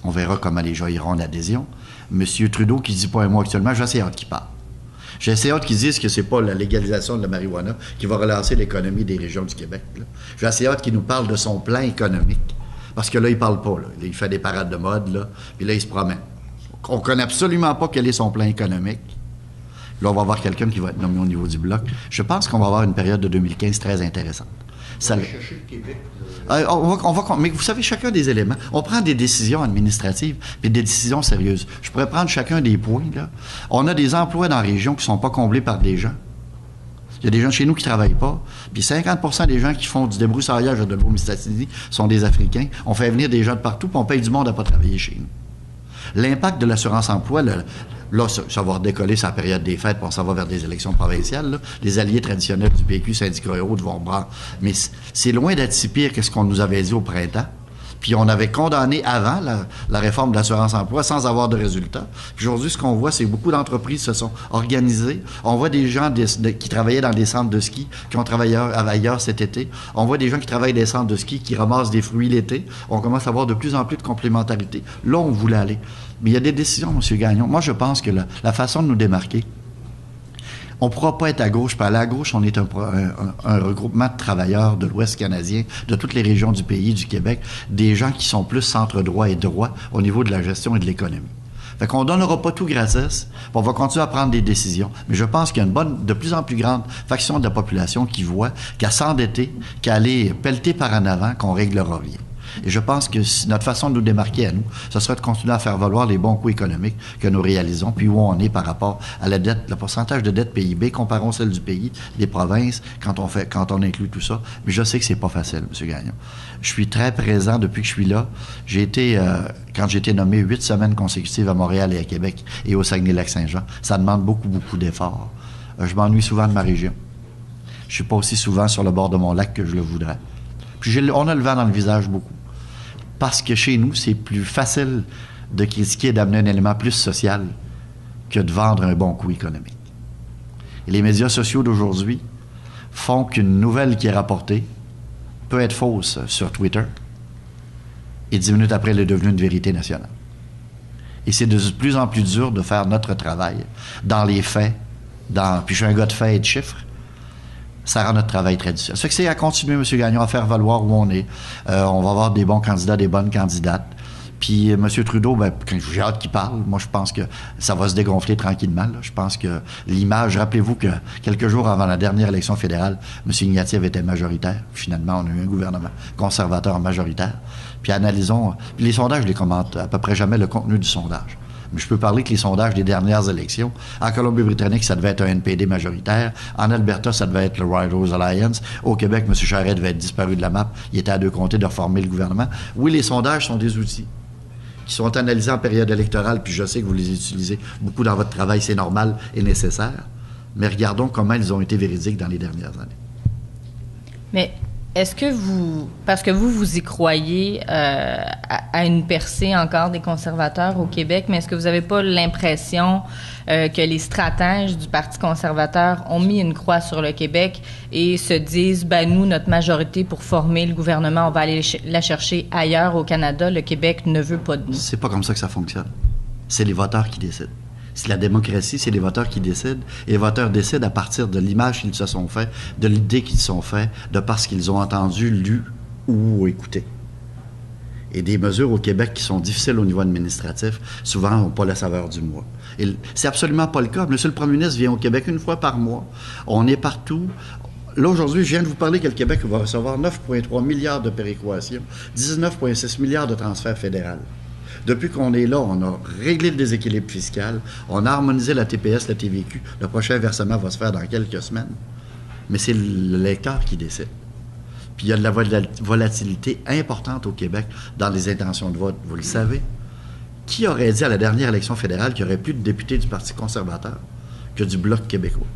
On verra comment les gens iront l'adhésion. M. Trudeau, qui dit pas un mot actuellement, j'ai assez hâte qu'il parle. J'ai assez hâte qu'ils disent que c'est pas la légalisation de la marijuana qui va relancer l'économie des régions du Québec. J'ai assez hâte qu'il nous parle de son plan économique. Parce que là, il parle pas. Là. Il fait des parades de mode, là, puis là, il se promène. On connaît absolument pas quel est son plan économique. Là, on va avoir quelqu'un qui va être nommé au niveau du Bloc. Je pense qu'on va avoir une période de 2015 très intéressante. Ça, chercher le Québec. Mais vous savez, chacun des éléments, on prend des décisions administratives puis des décisions sérieuses. Je pourrais prendre chacun des points. Là. On a des emplois dans la région qui ne sont pas comblés par des gens. Il y a des gens chez nous qui ne travaillent pas. Puis 50% des gens qui font du débroussaillage de Mistassini sont des Africains. On fait venir des gens de partout puis on paye du monde à ne pas travailler chez nous. L'impact de l'assurance-emploi, là, ça va redécoller sa période des fêtes, puis on s'en va vers des élections provinciales. Là. Les alliés traditionnels du PQ, syndicats et autres, vont prendre. Mais c'est loin d'être si pire que ce qu'on nous avait dit au printemps. Puis on avait condamné avant la réforme de l'assurance-emploi sans avoir de résultats. Aujourd'hui, ce qu'on voit, c'est que beaucoup d'entreprises se sont organisées. On voit des gens qui travaillaient dans des centres de ski, qui ont travaillé ailleurs cet été. On voit des gens qui travaillent dans des centres de ski, qui ramassent des fruits l'été. On commence à avoir de plus en plus de complémentarité. Là, on voulait aller. Mais il y a des décisions, M. Gagnon. Moi, je pense que la façon de nous démarquer, on ne pourra pas être à gauche. Puis à la gauche, on est un regroupement de travailleurs de l'Ouest canadien, de toutes les régions du pays, du Québec, des gens qui sont plus centre-droit et droit au niveau de la gestion et de l'économie. Fait qu'on ne donnera pas tout gratis, on va continuer à prendre des décisions. Mais je pense qu'il y a de plus en plus grande faction de la population qui voit qu'à s'endetter, qu'à aller pelleter par en avant, qu'on ne réglera rien. Et je pense que notre façon de nous démarquer à nous, ce serait de continuer à faire valoir les bons coups économiques que nous réalisons, puis où on est par rapport à la dette, le pourcentage de dette PIB, comparons celle du pays, des provinces, quand on inclut tout ça. Mais je sais que c'est pas facile, M. Gagnon. Je suis très présent depuis que je suis là. J'ai été, quand j'ai été nommé 8 semaines consécutives à Montréal et à Québec et au Saguenay-Lac-Saint-Jean, ça demande beaucoup, beaucoup d'efforts. Je m'ennuie souvent de ma région. Je suis pas aussi souvent sur le bord de mon lac que je le voudrais. Puis on a le vent dans le visage beaucoup. Parce que chez nous, c'est plus facile de critiquer et d'amener un élément plus social que de vendre un bon coup économique. Et les médias sociaux d'aujourd'hui font qu'une nouvelle qui est rapportée peut être fausse sur Twitter et 10 minutes après, elle est devenue une vérité nationale. Et c'est de plus en plus dur de faire notre travail dans les faits, puis je suis un gars de faits et de chiffres. Ça rend notre travail très difficile. Ça fait que c'est à continuer, M. Gagnon, à faire valoir où on est. On va avoir des bons candidats, des bonnes candidates. Puis M. Trudeau, quand j'ai hâte qu'il parle, moi je pense que ça va se dégonfler tranquillement. Là. Je pense que l'image, rappelez-vous que quelques jours avant la dernière élection fédérale, M. Ignatieff était majoritaire. Finalement, on a eu un gouvernement conservateur majoritaire. Puis analysons, puis les sondages, je les commente à peu près jamais le contenu du sondage. Mais je peux parler que les sondages des dernières élections, en Colombie-Britannique, ça devait être un NPD majoritaire. En Alberta, ça devait être le White Rose Alliance. Au Québec, M. Charest devait être disparu de la map. Il était à 2 comtés de reformer le gouvernement. Oui, les sondages sont des outils qui sont analysés en période électorale, puis je sais que vous les utilisez beaucoup dans votre travail, c'est normal et nécessaire. Mais regardons comment ils ont été véridiques dans les dernières années. Mais est-ce que parce que vous y croyez à une percée encore des conservateurs au Québec, mais est-ce que vous n'avez pas l'impression que les stratèges du Parti conservateur ont mis une croix sur le Québec et se disent, nous, notre majorité pour former le gouvernement, on va aller la chercher ailleurs au Canada, le Québec ne veut pas de nous? C'est pas comme ça que ça fonctionne. C'est les voteurs qui décident. C'est la démocratie, c'est les voteurs qui décident. Et les voteurs décident à partir de l'image qu'ils se sont fait, de l'idée qu'ils se sont fait, de parce qu'ils ont entendu, lu ou écouté. Et des mesures au Québec qui sont difficiles au niveau administratif, souvent n'ont pas la saveur du mois. Et c'est absolument pas le cas. Monsieur le Premier ministre vient au Québec 1 fois par mois. On est partout. là, aujourd'hui, je viens de vous parler que le Québec va recevoir 9,3 milliards de péréquations, 19,6 milliards de transferts fédéraux. Depuis qu'on est là, on a réglé le déséquilibre fiscal, on a harmonisé la TPS, la TVQ. Le prochain versement va se faire dans quelques semaines. Mais c'est l'électeur qui décide. Puis il y a de la volatilité importante au Québec dans les intentions de vote, vous le savez. Qui aurait dit à la dernière élection fédérale qu'il n'y aurait plus de députés du Parti conservateur que du Bloc québécois?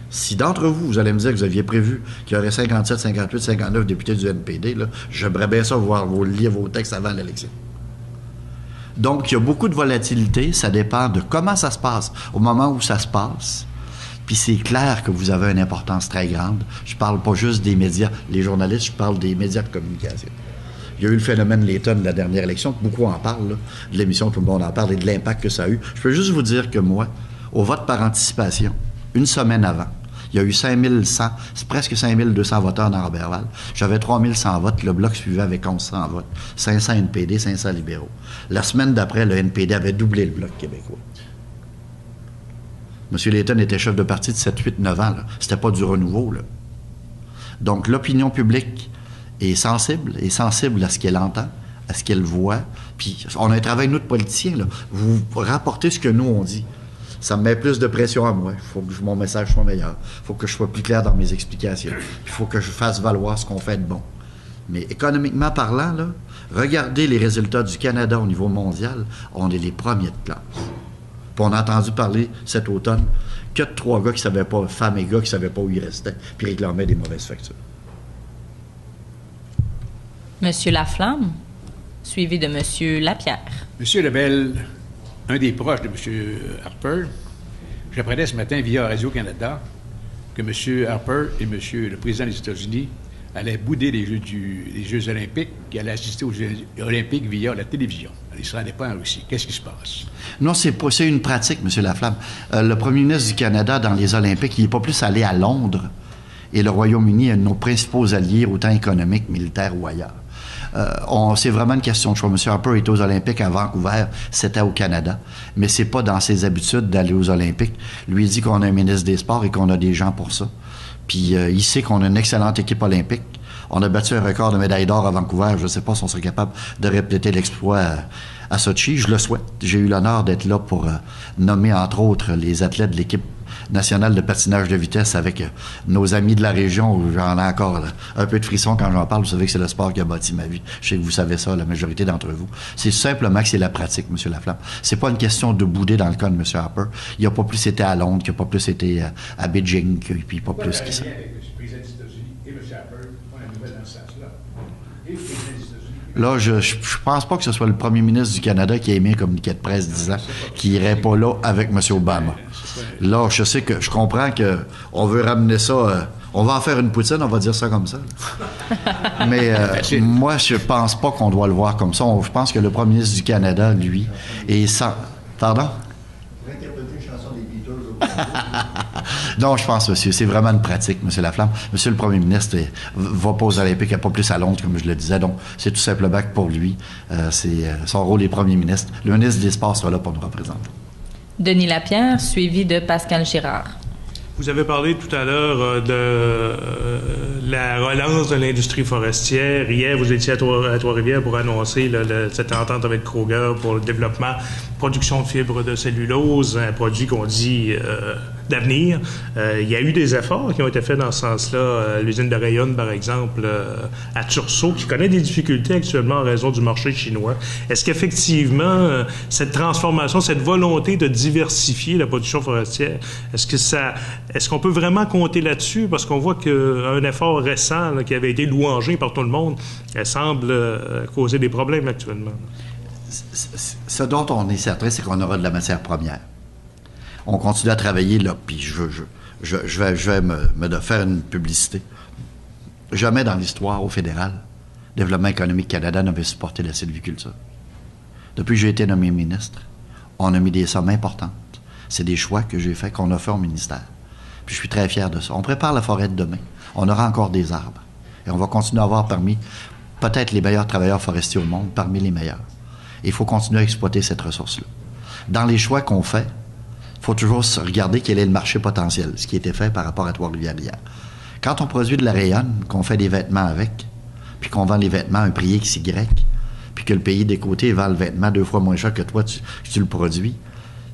Si d'entre vous, vous allez me dire que vous aviez prévu qu'il y aurait 57, 58, 59 députés du NPD, là, j'aimerais bien ça lire vos textes avant l'élection. Donc, il y a beaucoup de volatilité. Ça dépend de comment ça se passe, au moment où ça se passe. Puis c'est clair que vous avez une importance très grande. Je parle pas juste des médias, les journalistes, je parle des médias de communication. Il y a eu le phénomène Layton de la dernière élection, beaucoup en parlent, là, de l'émission, tout le monde en parle, et de l'impact que ça a eu. Je peux juste vous dire que moi, au vote par anticipation, une semaine avant, il y a eu 5100, c'est presque 5200 voteurs dans Robertval. J'avais 3100 votes, le Bloc suivait avec 1100 votes. 500 NPD, 500 libéraux. La semaine d'après, le NPD avait doublé le Bloc québécois. M. Layton était chef de parti de 7, 8, 9 ans. Là. C'était pas du renouveau. Là. Donc, l'opinion publique est sensible à ce qu'elle entend, à ce qu'elle voit. Puis, on a un travail, nous, de politiciens. Là. Vous rapportez ce que nous, on dit. Ça me met plus de pression à moi. Il faut que mon message soit meilleur. Il faut que je sois plus clair dans mes explications. Il faut que je fasse valoir ce qu'on fait de bon. Mais économiquement parlant, là, regardez les résultats du Canada au niveau mondial. On est les premiers de classe. Puis on a entendu parler cet automne que de 3 gars qui savaient pas, femmes et gars qui savaient pas où ils restaient, puis réclamaient des mauvaises factures. Monsieur Laflamme, suivi de Monsieur Lapierre. Monsieur Lebel, un des proches de M. Harper, j'apprenais ce matin via Radio-Canada que M. Harper et M. le président des États-Unis allaient bouder les Jeux olympiques, qui allaient assister aux Jeux olympiques via la télévision. Ils ne se rendaient pas en Russie. Qu'est-ce qui se passe? Non, c'est une pratique, M. Laflamme. Le premier ministre du Canada, dans les Olympiques, il n'est pas plus allé à Londres. Et le Royaume-Uni est un de nos principaux alliés, autant économiques, militaires ou ailleurs. C'est vraiment une question de choix. M. Harper est aux Olympiques à Vancouver, c'était au Canada, mais c'est pas dans ses habitudes d'aller aux Olympiques. Lui, il dit qu'on a un ministre des Sports et qu'on a des gens pour ça. Puis il sait qu'on a une excellente équipe olympique. On a battu un record de médailles d'or à Vancouver. Je ne sais pas si on serait capable de répéter l'exploit à Sochi. Je le souhaite. J'ai eu l'honneur d'être là pour nommer, entre autres, les athlètes de l'équipe nationale de patinage de vitesse avec nos amis de la région, où j'en ai encore un peu de frisson quand j'en parle. Vous savez que c'est le sport qui a bâti ma vie. Je sais que vous savez ça, la majorité d'entre vous. C'est simplement que c'est la pratique, M. Laflamme. C'est pas une question de bouder dans le cas de M. Harper. Il n'a pas plus été à Londres, qu'il n'a pas plus été à Beijing, puis pas plus que ça. Là, je pense pas que ce soit le premier ministre du Canada qui a émis un communiqué de presse disant qu'il irait pas là avec M. Obama. Là, je comprends qu'on veut ramener ça. On va en faire une poutine, on va dire ça comme ça. Mais moi, je pense pas qu'on doit le voir comme ça. Je pense que le premier ministre du Canada, lui, est sans... Pardon? Non, je pense, monsieur, c'est vraiment une pratique, M. Laflamme. Monsieur le premier ministre va pas aux Olympiques, il n'est pas plus à Londres, comme je le disais. Donc, c'est tout simplement que pour lui, son rôle est premier ministre. Le ministre des Sports sera là pour nous représenter. Denis Lapierre, suivi de Pascal Girard. Vous avez parlé tout à l'heure de la relance de l'industrie forestière. Hier, vous étiez à Trois-Rivières pour annoncer cette entente avec Kroger pour le développement, production de fibres de cellulose, un produit qu'on dit d'avenir. Il y a eu des efforts qui ont été faits dans ce sens-là. L'usine de Rayonne, par exemple, à Tursault, qui connaît des difficultés actuellement en raison du marché chinois. Est-ce qu'effectivement, cette transformation, cette volonté de diversifier la production forestière, est-ce qu'on peut vraiment compter là-dessus? Parce qu'on voit qu'un effort récent qui avait été louangé par tout le monde, elle semble causer des problèmes actuellement. Ce dont on est certain, c'est qu'on aura de la matière première. On continue à travailler là, puis je vais me faire une publicité. Jamais dans l'histoire au fédéral, Développement économique Canada n'avait supporté la sylviculture. Depuis que j'ai été nommé ministre, on a mis des sommes importantes. C'est des choix que j'ai faits, qu'on a fait au ministère. Puis je suis très fier de ça. On prépare la forêt de demain. On aura encore des arbres. Et on va continuer à avoir parmi peut-être les meilleurs travailleurs forestiers au monde, parmi les meilleurs. Et il faut continuer à exploiter cette ressource-là. Dans les choix qu'on fait, faut toujours regarder quel est le marché potentiel, ce qui a été fait par rapport à Trois-Rivières hier. Quand on produit de la rayonne, qu'on fait des vêtements avec, puis qu'on vend les vêtements à un prix XY, puis que le pays des côtés vend le vêtement 2 fois moins cher que toi, tu le produis,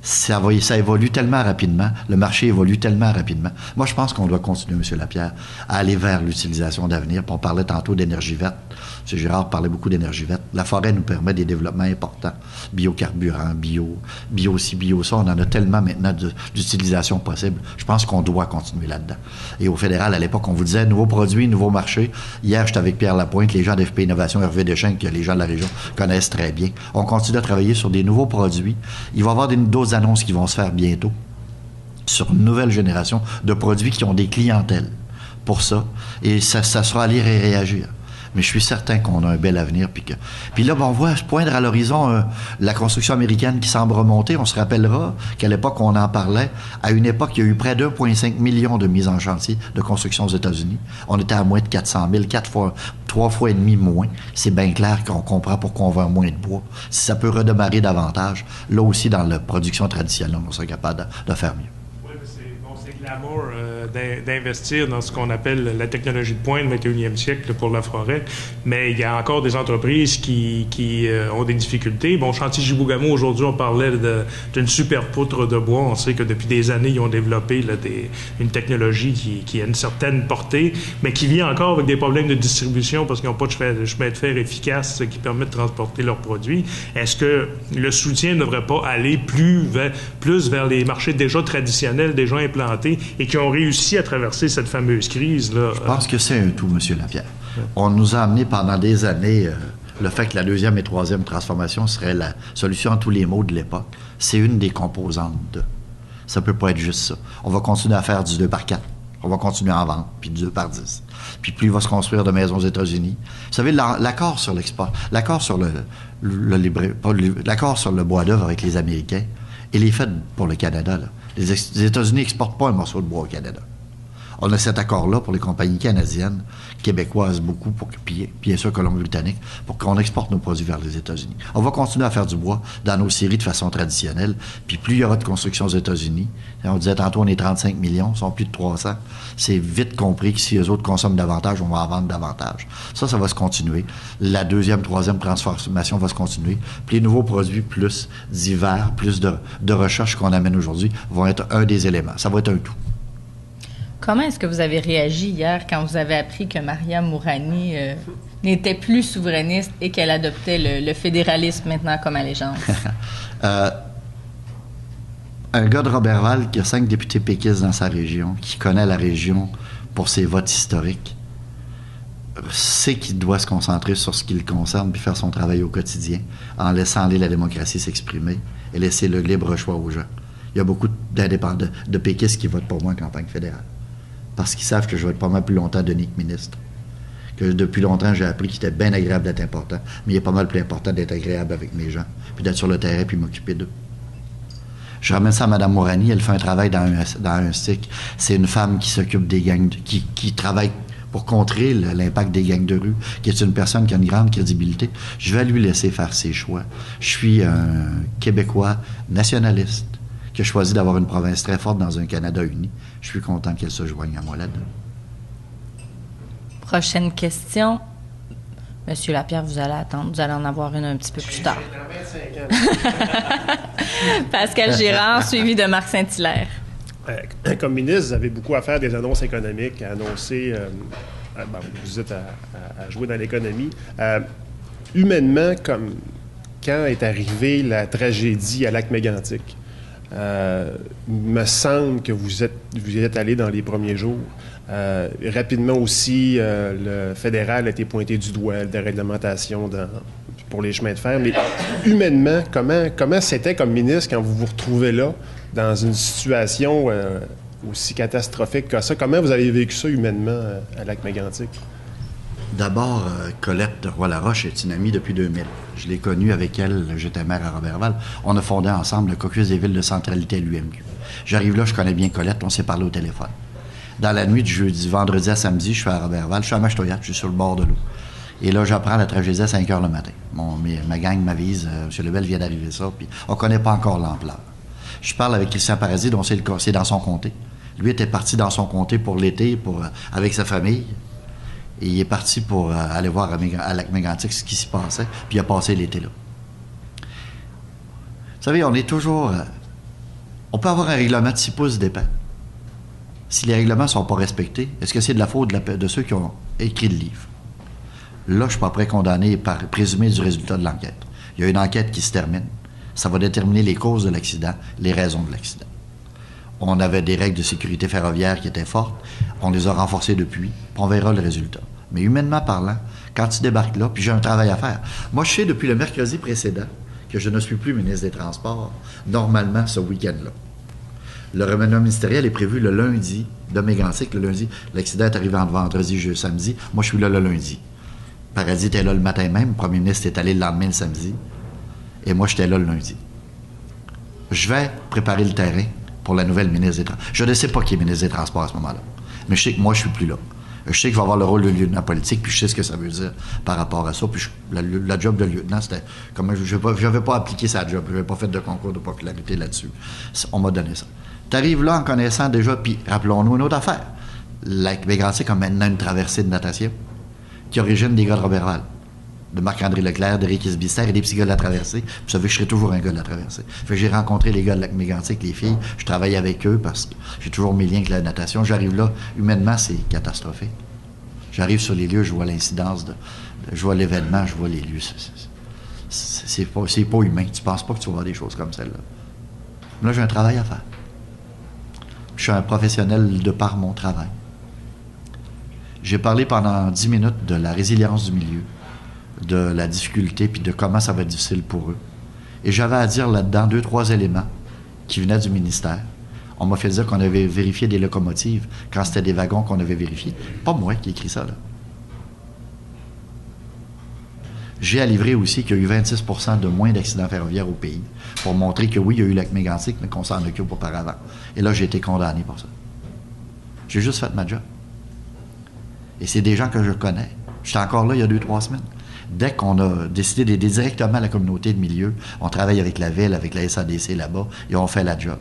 ça évolue tellement rapidement, le marché évolue tellement rapidement. Moi, je pense qu'on doit continuer, M. Lapierre, à aller vers l'utilisation d'avenir. Puis on parlait tantôt d'énergie verte. M. Girard parlait beaucoup d'énergie verte. La forêt nous permet des développements importants. Biocarburant, bio-ci, bio-ça. On en a tellement maintenant d'utilisation possible. Je pense qu'on doit continuer là-dedans. Et au fédéral, à l'époque, on vous disait nouveaux produits, nouveaux marchés. Hier, j'étais avec Pierre Lapointe, les gens d'FP Innovation, Hervé Deschênes, que les gens de la région connaissent très bien. On continue à travailler sur des nouveaux produits. Il va y avoir d'autres annonces qui vont se faire bientôt sur une nouvelle génération de produits qui ont des clientèles pour ça. Et ça sera à lire et réagir. Mais je suis certain qu'on a un bel avenir. Puis là, on voit poindre à l'horizon la construction américaine qui semble remonter. On se rappellera qu'à l'époque, on en parlait. À une époque, il y a eu près d'1,5 million de mises en chantier de construction aux États-Unis. On était à moins de 400 000, 3 fois et demi moins. C'est bien clair qu'on comprend pourquoi on vend moins de bois. Si ça peut redémarrer davantage, là aussi, dans la production traditionnelle, on sera capable de faire mieux. C'est glamour d'investir dans ce qu'on appelle la technologie de pointe du 21e siècle pour la forêt, mais il y a encore des entreprises qui ont des difficultés. Bon, Chantier Chibougamau, aujourd'hui, on parlait d'une super poutre de bois. On sait que depuis des années, ils ont développé une technologie qui a une certaine portée, mais qui vient encore avec des problèmes de distribution parce qu'ils n'ont pas de chemin de fer efficace qui permet de transporter leurs produits. Est-ce que le soutien ne devrait pas aller plus vers les marchés déjà traditionnels, déjà implantés et qui ont réussi à traverser cette fameuse crise-là? Je pense que c'est un tout, M. Lapierre. On nous a amené pendant des années le fait que la deuxième et troisième transformation serait la solution à tous les maux de l'époque. C'est une des composantes de. Ça peut pas être juste ça. On va continuer à faire du 2x4. On va continuer à en vendre, puis du 2x10. Puis plus il va se construire de maisons aux États-Unis. Vous savez, l'accord sur l'export, l'accord sur l'accord sur le bois d'œuvre avec les Américains, il est fait pour le Canada, là. Les États-Unis n'exportent pas un morceau de bois au Canada. On a cet accord-là pour les compagnies canadiennes, québécoises beaucoup, puis bien sûr Colombie-Britannique, pour qu'on exporte nos produits vers les États-Unis. On va continuer à faire du bois dans nos scieries de façon traditionnelle, puis plus il y aura de construction aux États-Unis, on disait tantôt on est 35 millions, ils sont plus de 300, c'est vite compris que si eux autres consomment davantage, on va en vendre davantage. Ça va se continuer. La deuxième, troisième transformation va se continuer. Puis les nouveaux produits plus divers, plus de recherche qu'on amène aujourd'hui vont être un des éléments. Ça va être un tout. Comment est-ce que vous avez réagi hier quand vous avez appris que Maria Mourani n'était plus souverainiste et qu'elle adoptait le fédéralisme maintenant comme allégeance? Un gars de Roberval qui a 5 députés péquistes dans sa région, qui connaît la région pour ses votes historiques, sait qu'il doit se concentrer sur ce qui le concerne puis faire son travail au quotidien en laissant aller la démocratie s'exprimer et laisser le libre choix aux gens. Il y a beaucoup d'indépendants, de péquistes qui votent pour moi en campagne fédérale. Parce qu'ils savent que je vais être pas mal plus longtemps Denis que ministre. Que depuis longtemps, j'ai appris qu'il était bien agréable d'être important, mais il est pas mal plus important d'être agréable avec mes gens, puis d'être sur le terrain, puis m'occuper d'eux. Je ramène ça à Mme Mourani, elle fait un travail dans un SIC. C'est une femme qui s'occupe des gangs, qui travaille pour contrer l'impact des gangs de rue, qui est une personne qui a une grande crédibilité. Je vais lui laisser faire ses choix. Je suis un Québécois nationaliste qui a choisi d'avoir une province très forte dans un Canada uni. Je suis content qu'elle se joigne à moi là-dedans. Prochaine question. Monsieur Lapierre, vous allez attendre. Vous allez en avoir une un petit peu plus tard. Pascal Girard, suivi de Marc Saint-Hilaire. Comme ministre, vous avez beaucoup à faire des annonces économiques, à annoncer. Vous êtes à jouer dans l'économie. Humainement, comme quand est arrivée la tragédie à Lac-Mégantic, il me semble que vous y êtes allé dans les premiers jours. Rapidement aussi, le fédéral a été pointé du doigt, la déréglementation pour les chemins de fer. Mais humainement, comment c'était comme ministre quand vous vous retrouvez là, dans une situation aussi catastrophique que ça? Comment vous avez vécu ça humainement à Lac-Mégantic? D'abord, Colette Roy-Laroche est une amie depuis 2000. Je l'ai connue avec elle, j'étais maire à Roberval. On a fondé ensemble le caucus des villes de centralité à l'UMQ. J'arrive là, je connais bien Colette, on s'est parlé au téléphone. Dans la nuit du vendredi à samedi, je suis à Roberval, je suis à Machtoyat, je suis sur le bord de l'eau. Et là, j'apprends la tragédie à 5 heures le matin. Ma gang m'avise, M. Lebel vient d'arriver ça, puis on connaît pas encore l'ampleur. Je parle avec Christian Paradis, dont c'est dans son comté. Lui était parti dans son comté pour l'été, avec sa famille. Et il est parti pour aller voir à Lac-Mégantic ce qui s'y passait, puis il a passé l'été là. Vous savez, on est toujours... on peut avoir un règlement de 6 pouces d'épais. Si les règlements ne sont pas respectés, est-ce que c'est de la faute de ceux qui ont écrit le livre? Là, je ne suis pas précondamné par présumé du résultat de l'enquête. Il y a une enquête qui se termine. Ça va déterminer les causes de l'accident, les raisons de l'accident. On avait des règles de sécurité ferroviaire qui étaient fortes. On les a renforcées depuis. Puis on verra le résultat. Mais humainement parlant, quand tu débarques là, puis j'ai un travail à faire. Moi, je sais depuis le mercredi précédent que je ne suis plus ministre des Transports, normalement ce week-end-là. Le remaniement ministériel est prévu le lundi de Mégantic. Le lundi, l'accident est arrivé entre vendredi et samedi. Moi, je suis là le lundi. Paradis était là le matin même. Le premier ministre est allé le lendemain, le samedi. Et moi, j'étais là le lundi. Je vais préparer le terrain pour la nouvelle ministre des Transports. Je ne sais pas qui est ministre des Transports à ce moment-là. Mais je sais que moi, je ne suis plus là. Je sais que je vais avoir le rôle de lieutenant politique, puis je sais ce que ça veut dire par rapport à ça. Puis la job de lieutenant, c'était... Comme je n'avais pas appliqué sa job. Je n'avais pas fait de concours de popularité là-dessus. On m'a donné ça. Tu arrives là en connaissant déjà, puis rappelons-nous une autre affaire. Lac-Mégantic a maintenant une traversée de natation qui origine des gars de Robertval, de Marc-André Leclerc, d'Éric Isbister et des petits gars de la traversée. Vous savez que je serai toujours un gars de la traversée. Fait que j'ai rencontré les gars de Lac-Mégantic, les filles. Je travaille avec eux parce que j'ai toujours mes liens avec la natation. J'arrive là, humainement, c'est catastrophique. J'arrive sur les lieux, je vois l'incidence, je vois l'événement, je vois les lieux. C'est pas humain. Tu penses pas que tu vas voir des choses comme celle-là. Là, j'ai un travail à faire. Je suis un professionnel de par mon travail. J'ai parlé pendant 10 minutes de la résilience du milieu, de la difficulté, puis de comment ça va être difficile pour eux. Et j'avais à dire là-dedans 2-3 éléments qui venaient du ministère. On m'a fait dire qu'on avait vérifié des locomotives quand c'était des wagons qu'on avait vérifiés. Pas moi qui ai écrit ça, là. J'ai à livrer aussi qu'il y a eu 26 % de moins d'accidents ferroviaires au pays pour montrer que oui, il y a eu Lac-Mégantic, mais qu'on s'en occupe auparavant. Et là, j'ai été condamné pour ça. J'ai juste fait ma job. Et c'est des gens que je connais. J'étais encore là il y a 2-3 semaines. Dès qu'on a décidé d'aider directement la communauté de milieu, on travaille avec la ville, avec la SADC là-bas, et on fait la job.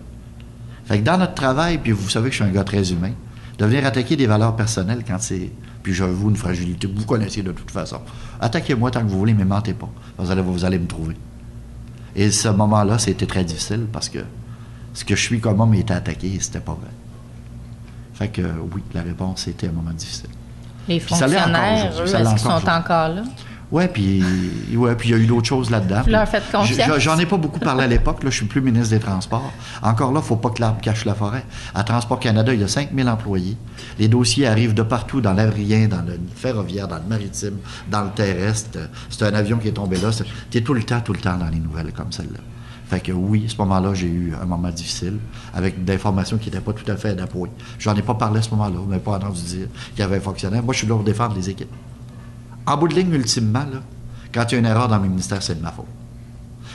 Fait que dans notre travail, puis vous savez que je suis un gars très humain, de venir attaquer des valeurs personnelles quand c'est... Puis j'avoue une fragilité, vous connaissez de toute façon. Attaquez-moi tant que vous voulez, mais mentez pas. Vous allez me trouver. Et ce moment-là, c'était très difficile parce que ce que je suis comme homme était attaqué et c'était pas vrai. Fait que oui, la réponse, c'était un moment difficile. Les fonctionnaires, eux, est-ce qu'ils sont encore là? Oui, puis il y a eu d'autres choses là-dedans. Vous leur faites confiance? J'en ai pas beaucoup parlé à l'époque. Là, je suis plus ministre des Transports. Encore là, il ne faut pas que l'arbre cache la forêt. À Transport Canada, il y a 5000 employés. Les dossiers arrivent de partout, dans l'aérien, dans le ferroviaire, dans le maritime, dans le terrestre. C'est un avion qui est tombé là. Tu es tout le temps dans les nouvelles comme celle-là. Fait que oui, à ce moment-là, j'ai eu un moment difficile, avec d'informations qui n'étaient pas tout à fait d'appoint. J'en ai pas parlé à ce moment-là, vous m'avez pas entendu dire qu'il y avait un fonctionnaire. Moi, je suis là pour défendre les équipes. En bout de ligne, ultimement, là, quand il y a une erreur dans mes ministères, c'est de ma faute.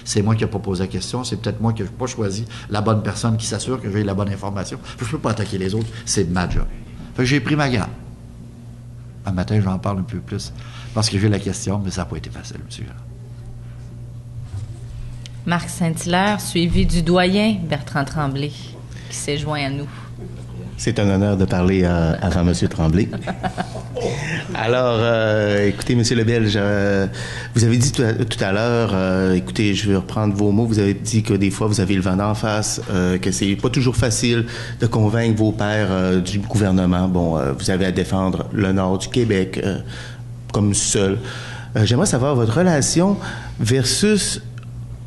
C'est moi qui n'ai pas posé la question, c'est peut-être moi qui n'ai pas choisi la bonne personne qui s'assure que j'ai la bonne information. Je ne peux pas attaquer les autres, c'est de ma job. Fait que j'ai pris ma garde. Un matin, j'en parle un peu plus, parce que j'ai la question, mais ça n'a pas été facile, monsieur. Marc Saint-Hilaire, suivi du doyen Bertrand Tremblay, qui s'est joint à nous. C'est un honneur de parler avant M. Tremblay. Alors, écoutez, M. Lebel, vous avez dit tout à l'heure, écoutez, je vais reprendre vos mots, vous avez dit que des fois, vous avez le vent d'en face, que c'est pas toujours facile de convaincre vos pairs du gouvernement. Bon, vous avez à défendre le nord du Québec comme seul. J'aimerais savoir votre relation versus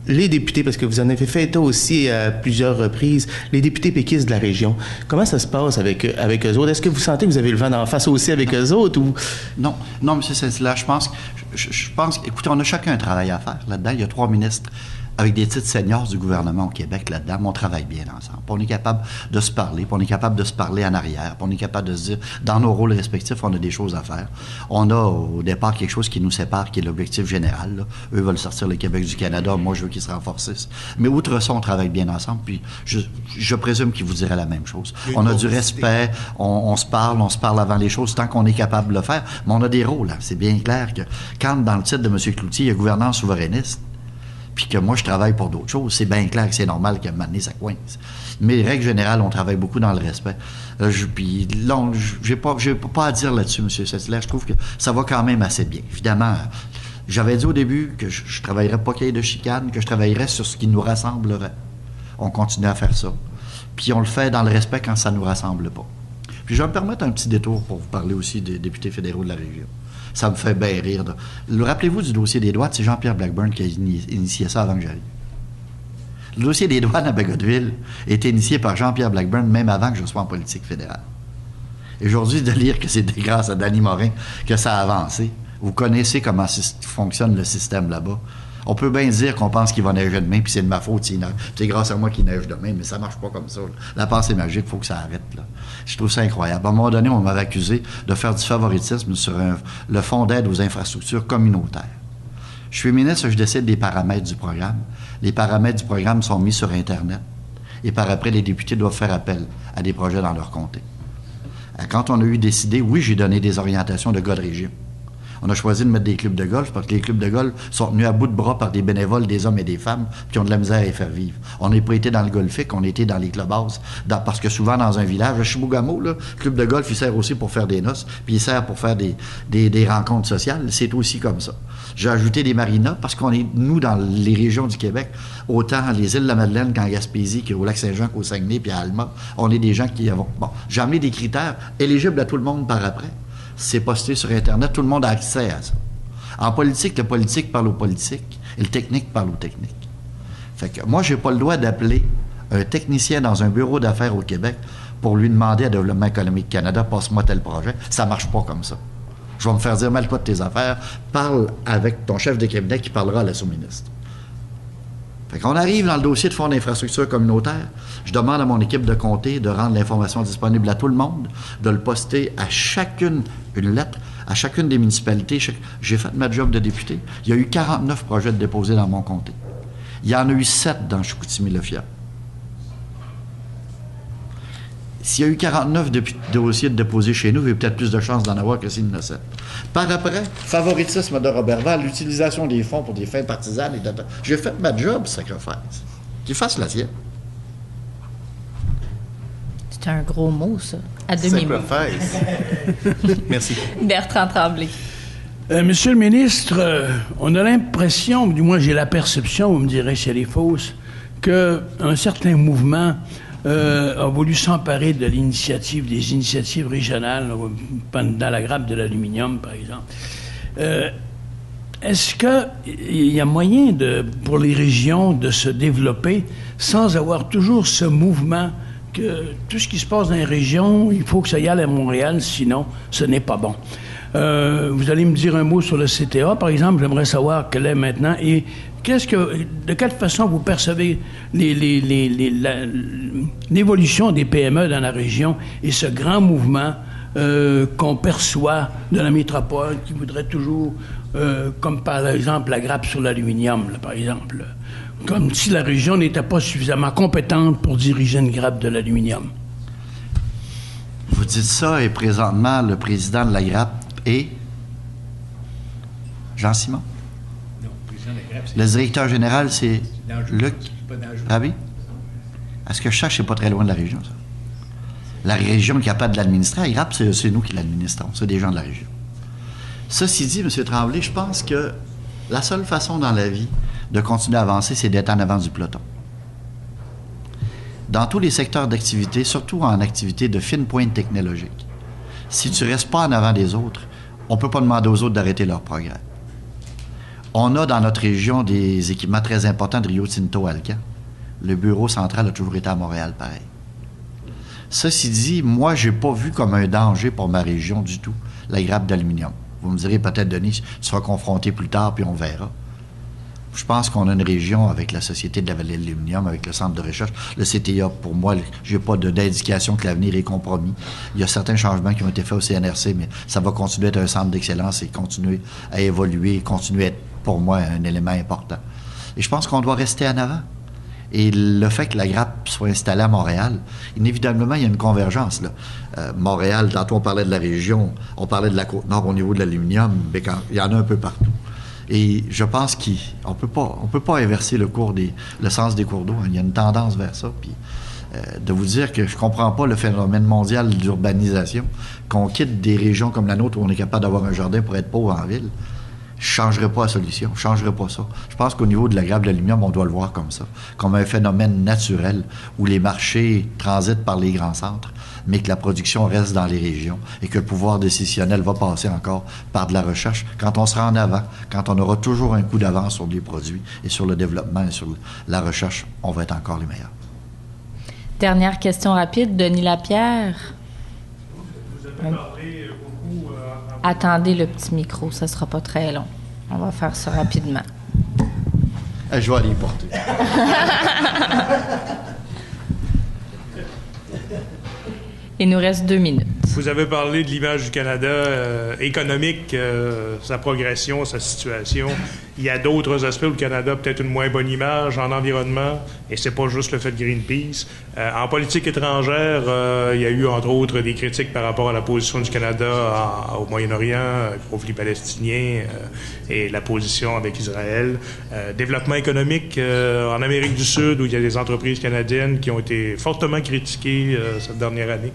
les députés, parce que vous en avez fait état aussi à plusieurs reprises, les députés péquistes de la région. Comment ça se passe avec eux autres? Est-ce que vous sentez que vous avez le vent d'en face aussi avec eux autres? Ou... Non, M. Saint-Hilaire, je pense, écoutez, on a chacun un travail à faire là-dedans. Il y a 3 ministres avec des titres seniors du gouvernement au Québec là-dedans, mais on travaille bien ensemble. Puis on est capable de se parler, puis on est capable de se parler en arrière, puis on est capable de se dire, dans nos rôles respectifs, on a des choses à faire. On a au départ quelque chose qui nous sépare, qui est l'objectif général, là. Eux veulent sortir le Québec du Canada, moi je veux qu'ils se renforcent. Mais outre ça, on travaille bien ensemble, puis je présume qu'ils vous diraient la même chose. On a du respect, on se parle avant les choses, tant qu'on est capable de le faire, mais on a des rôles. Hein. C'est bien clair que quand, dans le titre de M. Cloutier, il y a gouvernance souverainiste, puis que moi, je travaille pour d'autres choses, c'est bien clair que c'est normal qu'à un moment donné, ça coince. Mais, règle générale, on travaille beaucoup dans le respect. Puis là, j'ai pas à dire là-dessus, M. Saint-Hilaire. Je trouve que ça va quand même assez bien. Évidemment, j'avais dit au début que je travaillerais pas qu'il y ait de chicane, que je travaillerais sur ce qui nous rassemblerait. On continue à faire ça. Puis on le fait dans le respect quand ça nous rassemble pas. Puis je vais me permettre un petit détour pour vous parler aussi des députés fédéraux de la région. Ça me fait bien rire. Rappelez-vous du dossier des douanes, c'est Jean-Pierre Blackburn qui a initié ça avant que j'arrive. Le dossier des douanes à Bagotville a été initié par Jean-Pierre Blackburn même avant que je sois en politique fédérale. Et aujourd'hui, de lire que c'est grâce à Danny Morin que ça a avancé. Vous connaissez comment fonctionne le système là-bas. On peut bien dire qu'on pense qu'il va neiger demain, puis c'est de ma faute s'il neige. C'est grâce à moi qu'il neige demain, mais ça marche pas comme ça. Là. La pensée magique, il faut que ça arrête. Là. Je trouve ça incroyable. À un moment donné, on m'avait accusé de faire du favoritisme sur le fonds d'aide aux infrastructures communautaires. Je suis ministre, je décide des paramètres du programme. Les paramètres du programme sont mis sur Internet. Et par après, les députés doivent faire appel à des projets dans leur comté. Quand on a eu décidé, oui, j'ai donné des orientations de gars de régime. On a choisi de mettre des clubs de golf parce que les clubs de golf sont tenus à bout de bras par des bénévoles, des hommes et des femmes qui ont de la misère à les faire vivre. On n'a pas été dans le golfique, on a été dans les clubhouses. Parce que souvent, dans un village, à Chibougamau, le club de golf, il sert aussi pour faire des noces, puis il sert pour faire des rencontres sociales. C'est aussi comme ça. J'ai ajouté des marinas parce qu'on est, nous, dans les régions du Québec, autant les îles de la Madeleine qu'en Gaspésie, qu'au Lac-Saint-Jean, qu'au Saguenay, puis à Alma, on est des gens qui avons... Bon, j'ai amené des critères éligibles à tout le monde par après. C'est posté sur Internet, tout le monde a accès à ça. En politique, le politique parle aux politiques et le technique parle aux techniques. Fait que moi, j'ai pas le droit d'appeler un technicien dans un bureau d'affaires au Québec pour lui demander à Développement économique Canada, passe-moi tel projet. Ça marche pas comme ça. Je vais me faire dire, mêle-toi de tes affaires, parle avec ton chef de cabinet qui parlera à la sous-ministre. Fait qu'on arrive dans le dossier de fonds d'infrastructure communautaire. Je demande à mon équipe de comté de rendre l'information disponible à tout le monde, de le poster à chacune, une lettre, à chacune des municipalités. J'ai fait ma job de député. Il y a eu 49 projets déposés dans mon comté. Il y en a eu 7 dans Chicoutimi-Le-Fiat. S'il y a eu 49 dossiers déposés chez nous, il y a peut-être plus de chances d'en avoir que s'il y en a 7. Par après, favoritisme de Roberval, l'utilisation des fonds pour des fins partisanes. J'ai fait ma job, sacrifice. Qu'il fasse la sienne. C'est un gros mot, ça. À demi-mot. Sacrifice. Merci. Bertrand Tremblay. Monsieur le ministre, on a l'impression, du moins j'ai la perception, vous me direz si elle est fausse, qu'un certain mouvement a voulu s'emparer de l'initiative, des initiatives régionales, dans la grappe de l'aluminium, par exemple. Est-ce qu'il y a moyen pour les régions de se développer sans avoir toujours ce mouvement que tout ce qui se passe dans les régions, il faut que ça y aille à Montréal, sinon ce n'est pas bon? Vous allez me dire un mot sur le CTA, par exemple. J'aimerais savoir quel est maintenant et de quelle façon vous percevez l'évolution des PME dans la région et ce grand mouvement qu'on perçoit de la métropole qui voudrait toujours, comme par exemple la grappe sur l'aluminium, par exemple, comme si la région n'était pas suffisamment compétente pour diriger une grappe de l'aluminium. Vous dites ça et présentement, le président de la grappe est Jean-Simon. Le directeur général, c'est Luc. Ah oui? Est-ce que je cherche, c'est pas très loin de la région, ça? La région est capable de l'administrer. La grappe, c'est nous qui l'administrons. C'est des gens de la région. Ceci dit, M. Tremblay, je pense que la seule façon dans la vie de continuer à avancer, c'est d'être en avant du peloton. Dans tous les secteurs d'activité, surtout en activité de fine pointe technologique, si tu ne restes pas en avant des autres, on ne peut pas demander aux autres d'arrêter leur progrès. On a dans notre région des équipements très importants de Rio Tinto Alcan. Le bureau central a toujours été à Montréal, pareil. Ceci dit, moi, je n'ai pas vu comme un danger pour ma région du tout la grappe d'aluminium. Vous me direz peut-être, Denis, tu seras confronté plus tard, puis on verra. Je pense qu'on a une région avec la Société de la Vallée de l'Aluminium, avec le Centre de recherche. Le CTA, pour moi, je n'ai pas d'indication que l'avenir est compromis. Il y a certains changements qui ont été faits au CNRC, mais ça va continuer à être un centre d'excellence et continuer à évoluer, continuer à être, pour moi, un élément important. Et je pense qu'on doit rester en avant. Et le fait que la grappe soit installée à Montréal, inévitablement, il y a une convergence, là. Montréal, tantôt on parlait de la région, on parlait de la Côte-Nord au niveau de l'aluminium, mais il y en a un peu partout. Et je pense qu'on peut pas inverser le sens des cours d'eau. Il y a une tendance vers ça. Puis de vous dire que je comprends pas le phénomène mondial d'urbanisation, qu'on quitte des régions comme la nôtre où on est capable d'avoir un jardin pour être pauvre en ville. Je changerai pas la solution, je changerai pas ça. Je pense qu'au niveau de la grappe d'aluminium, on doit le voir comme ça, comme un phénomène naturel où les marchés transitent par les grands centres, mais que la production reste dans les régions et que le pouvoir décisionnel va passer encore par de la recherche. Quand on sera en avant, quand on aura toujours un coup d'avance sur les produits et sur le développement et sur la recherche, on va être encore les meilleurs. Dernière question rapide, Denis Lapierre. Vous avez parlé beaucoup... Attendez le petit micro, ça sera pas très long. On va faire ça rapidement. Je vais aller y porter. Il nous reste 2 minutes. Vous avez parlé de l'image du Canada économique, sa progression, sa situation. Il y a d'autres aspects où le Canada a peut-être une moins bonne image en environnement, et c'est pas juste le fait de Greenpeace. En politique étrangère, il y a eu entre autres des critiques par rapport à la position du Canada au Moyen-Orient, le conflit palestinien et la position avec Israël. Développement économique en Amérique du Sud, où il y a des entreprises canadiennes qui ont été fortement critiquées cette dernière année.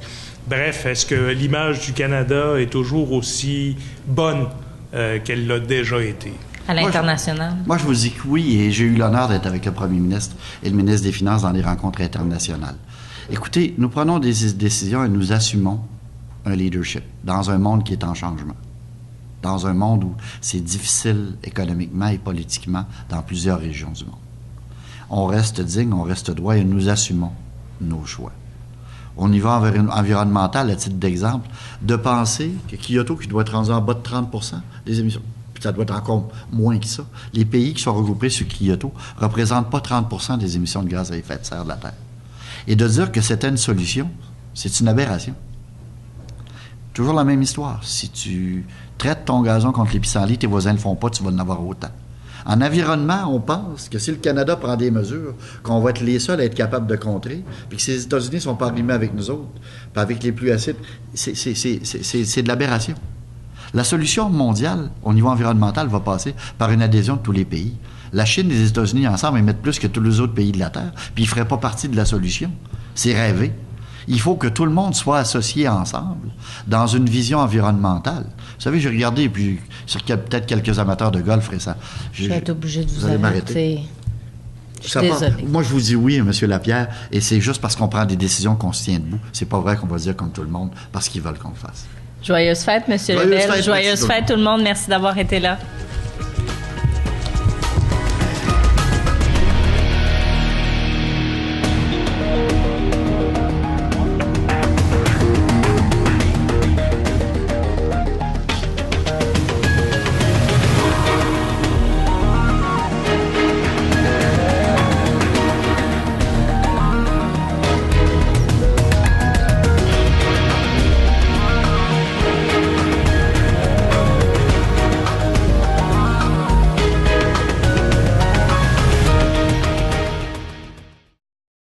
Bref, est-ce que l'image du Canada est toujours aussi bonne qu'elle l'a déjà été? À l'international? Moi, je vous dis que oui, et j'ai eu l'honneur d'être avec le premier ministre et le ministre des Finances dans les rencontres internationales. Écoutez, nous prenons des décisions et nous assumons un leadership dans un monde qui est en changement. Dans un monde où c'est difficile économiquement et politiquement dans plusieurs régions du monde. On reste digne, on reste droit et nous assumons nos choix. Au niveau environnemental, à titre d'exemple, de penser que Kyoto, qui doit être rendu en bas de 30 des émissions, puis ça doit être encore moins que ça, les pays qui sont regroupés sur Kyoto ne représentent pas 30 des émissions de gaz à effet de serre de la Terre. Et de dire que c'était une solution, c'est une aberration. Toujours la même histoire. Si tu traites ton gazon contre les pissenlits, tes voisins ne le font pas, tu vas en avoir autant. En environnement, on pense que si le Canada prend des mesures, qu'on va être les seuls à être capables de contrer, puis que si les États-Unis ne sont pas arrimés avec nous autres, puis avec les pluies acides, c'est de l'aberration. La solution mondiale, au niveau environnemental, va passer par une adhésion de tous les pays. La Chine et les États-Unis, ensemble, émettent plus que tous les autres pays de la Terre, puis ils ne feraient pas partie de la solution. C'est rêvé. Il faut que tout le monde soit associé ensemble dans une vision environnementale. Vous savez, j'ai regardé, puis sur peut-être quelques amateurs de golf récents. Je vais être obligé de vous arrêter. Je suis désolée. Moi, je vous dis oui, M. Lapierre, et c'est juste parce qu'on prend des décisions qu'on se tient debout. C'est pas vrai qu'on va dire comme tout le monde, parce qu'ils veulent qu'on le fasse. Joyeuses fêtes, M. Lebel. Joyeuses fêtes, tout le monde. Merci d'avoir été là.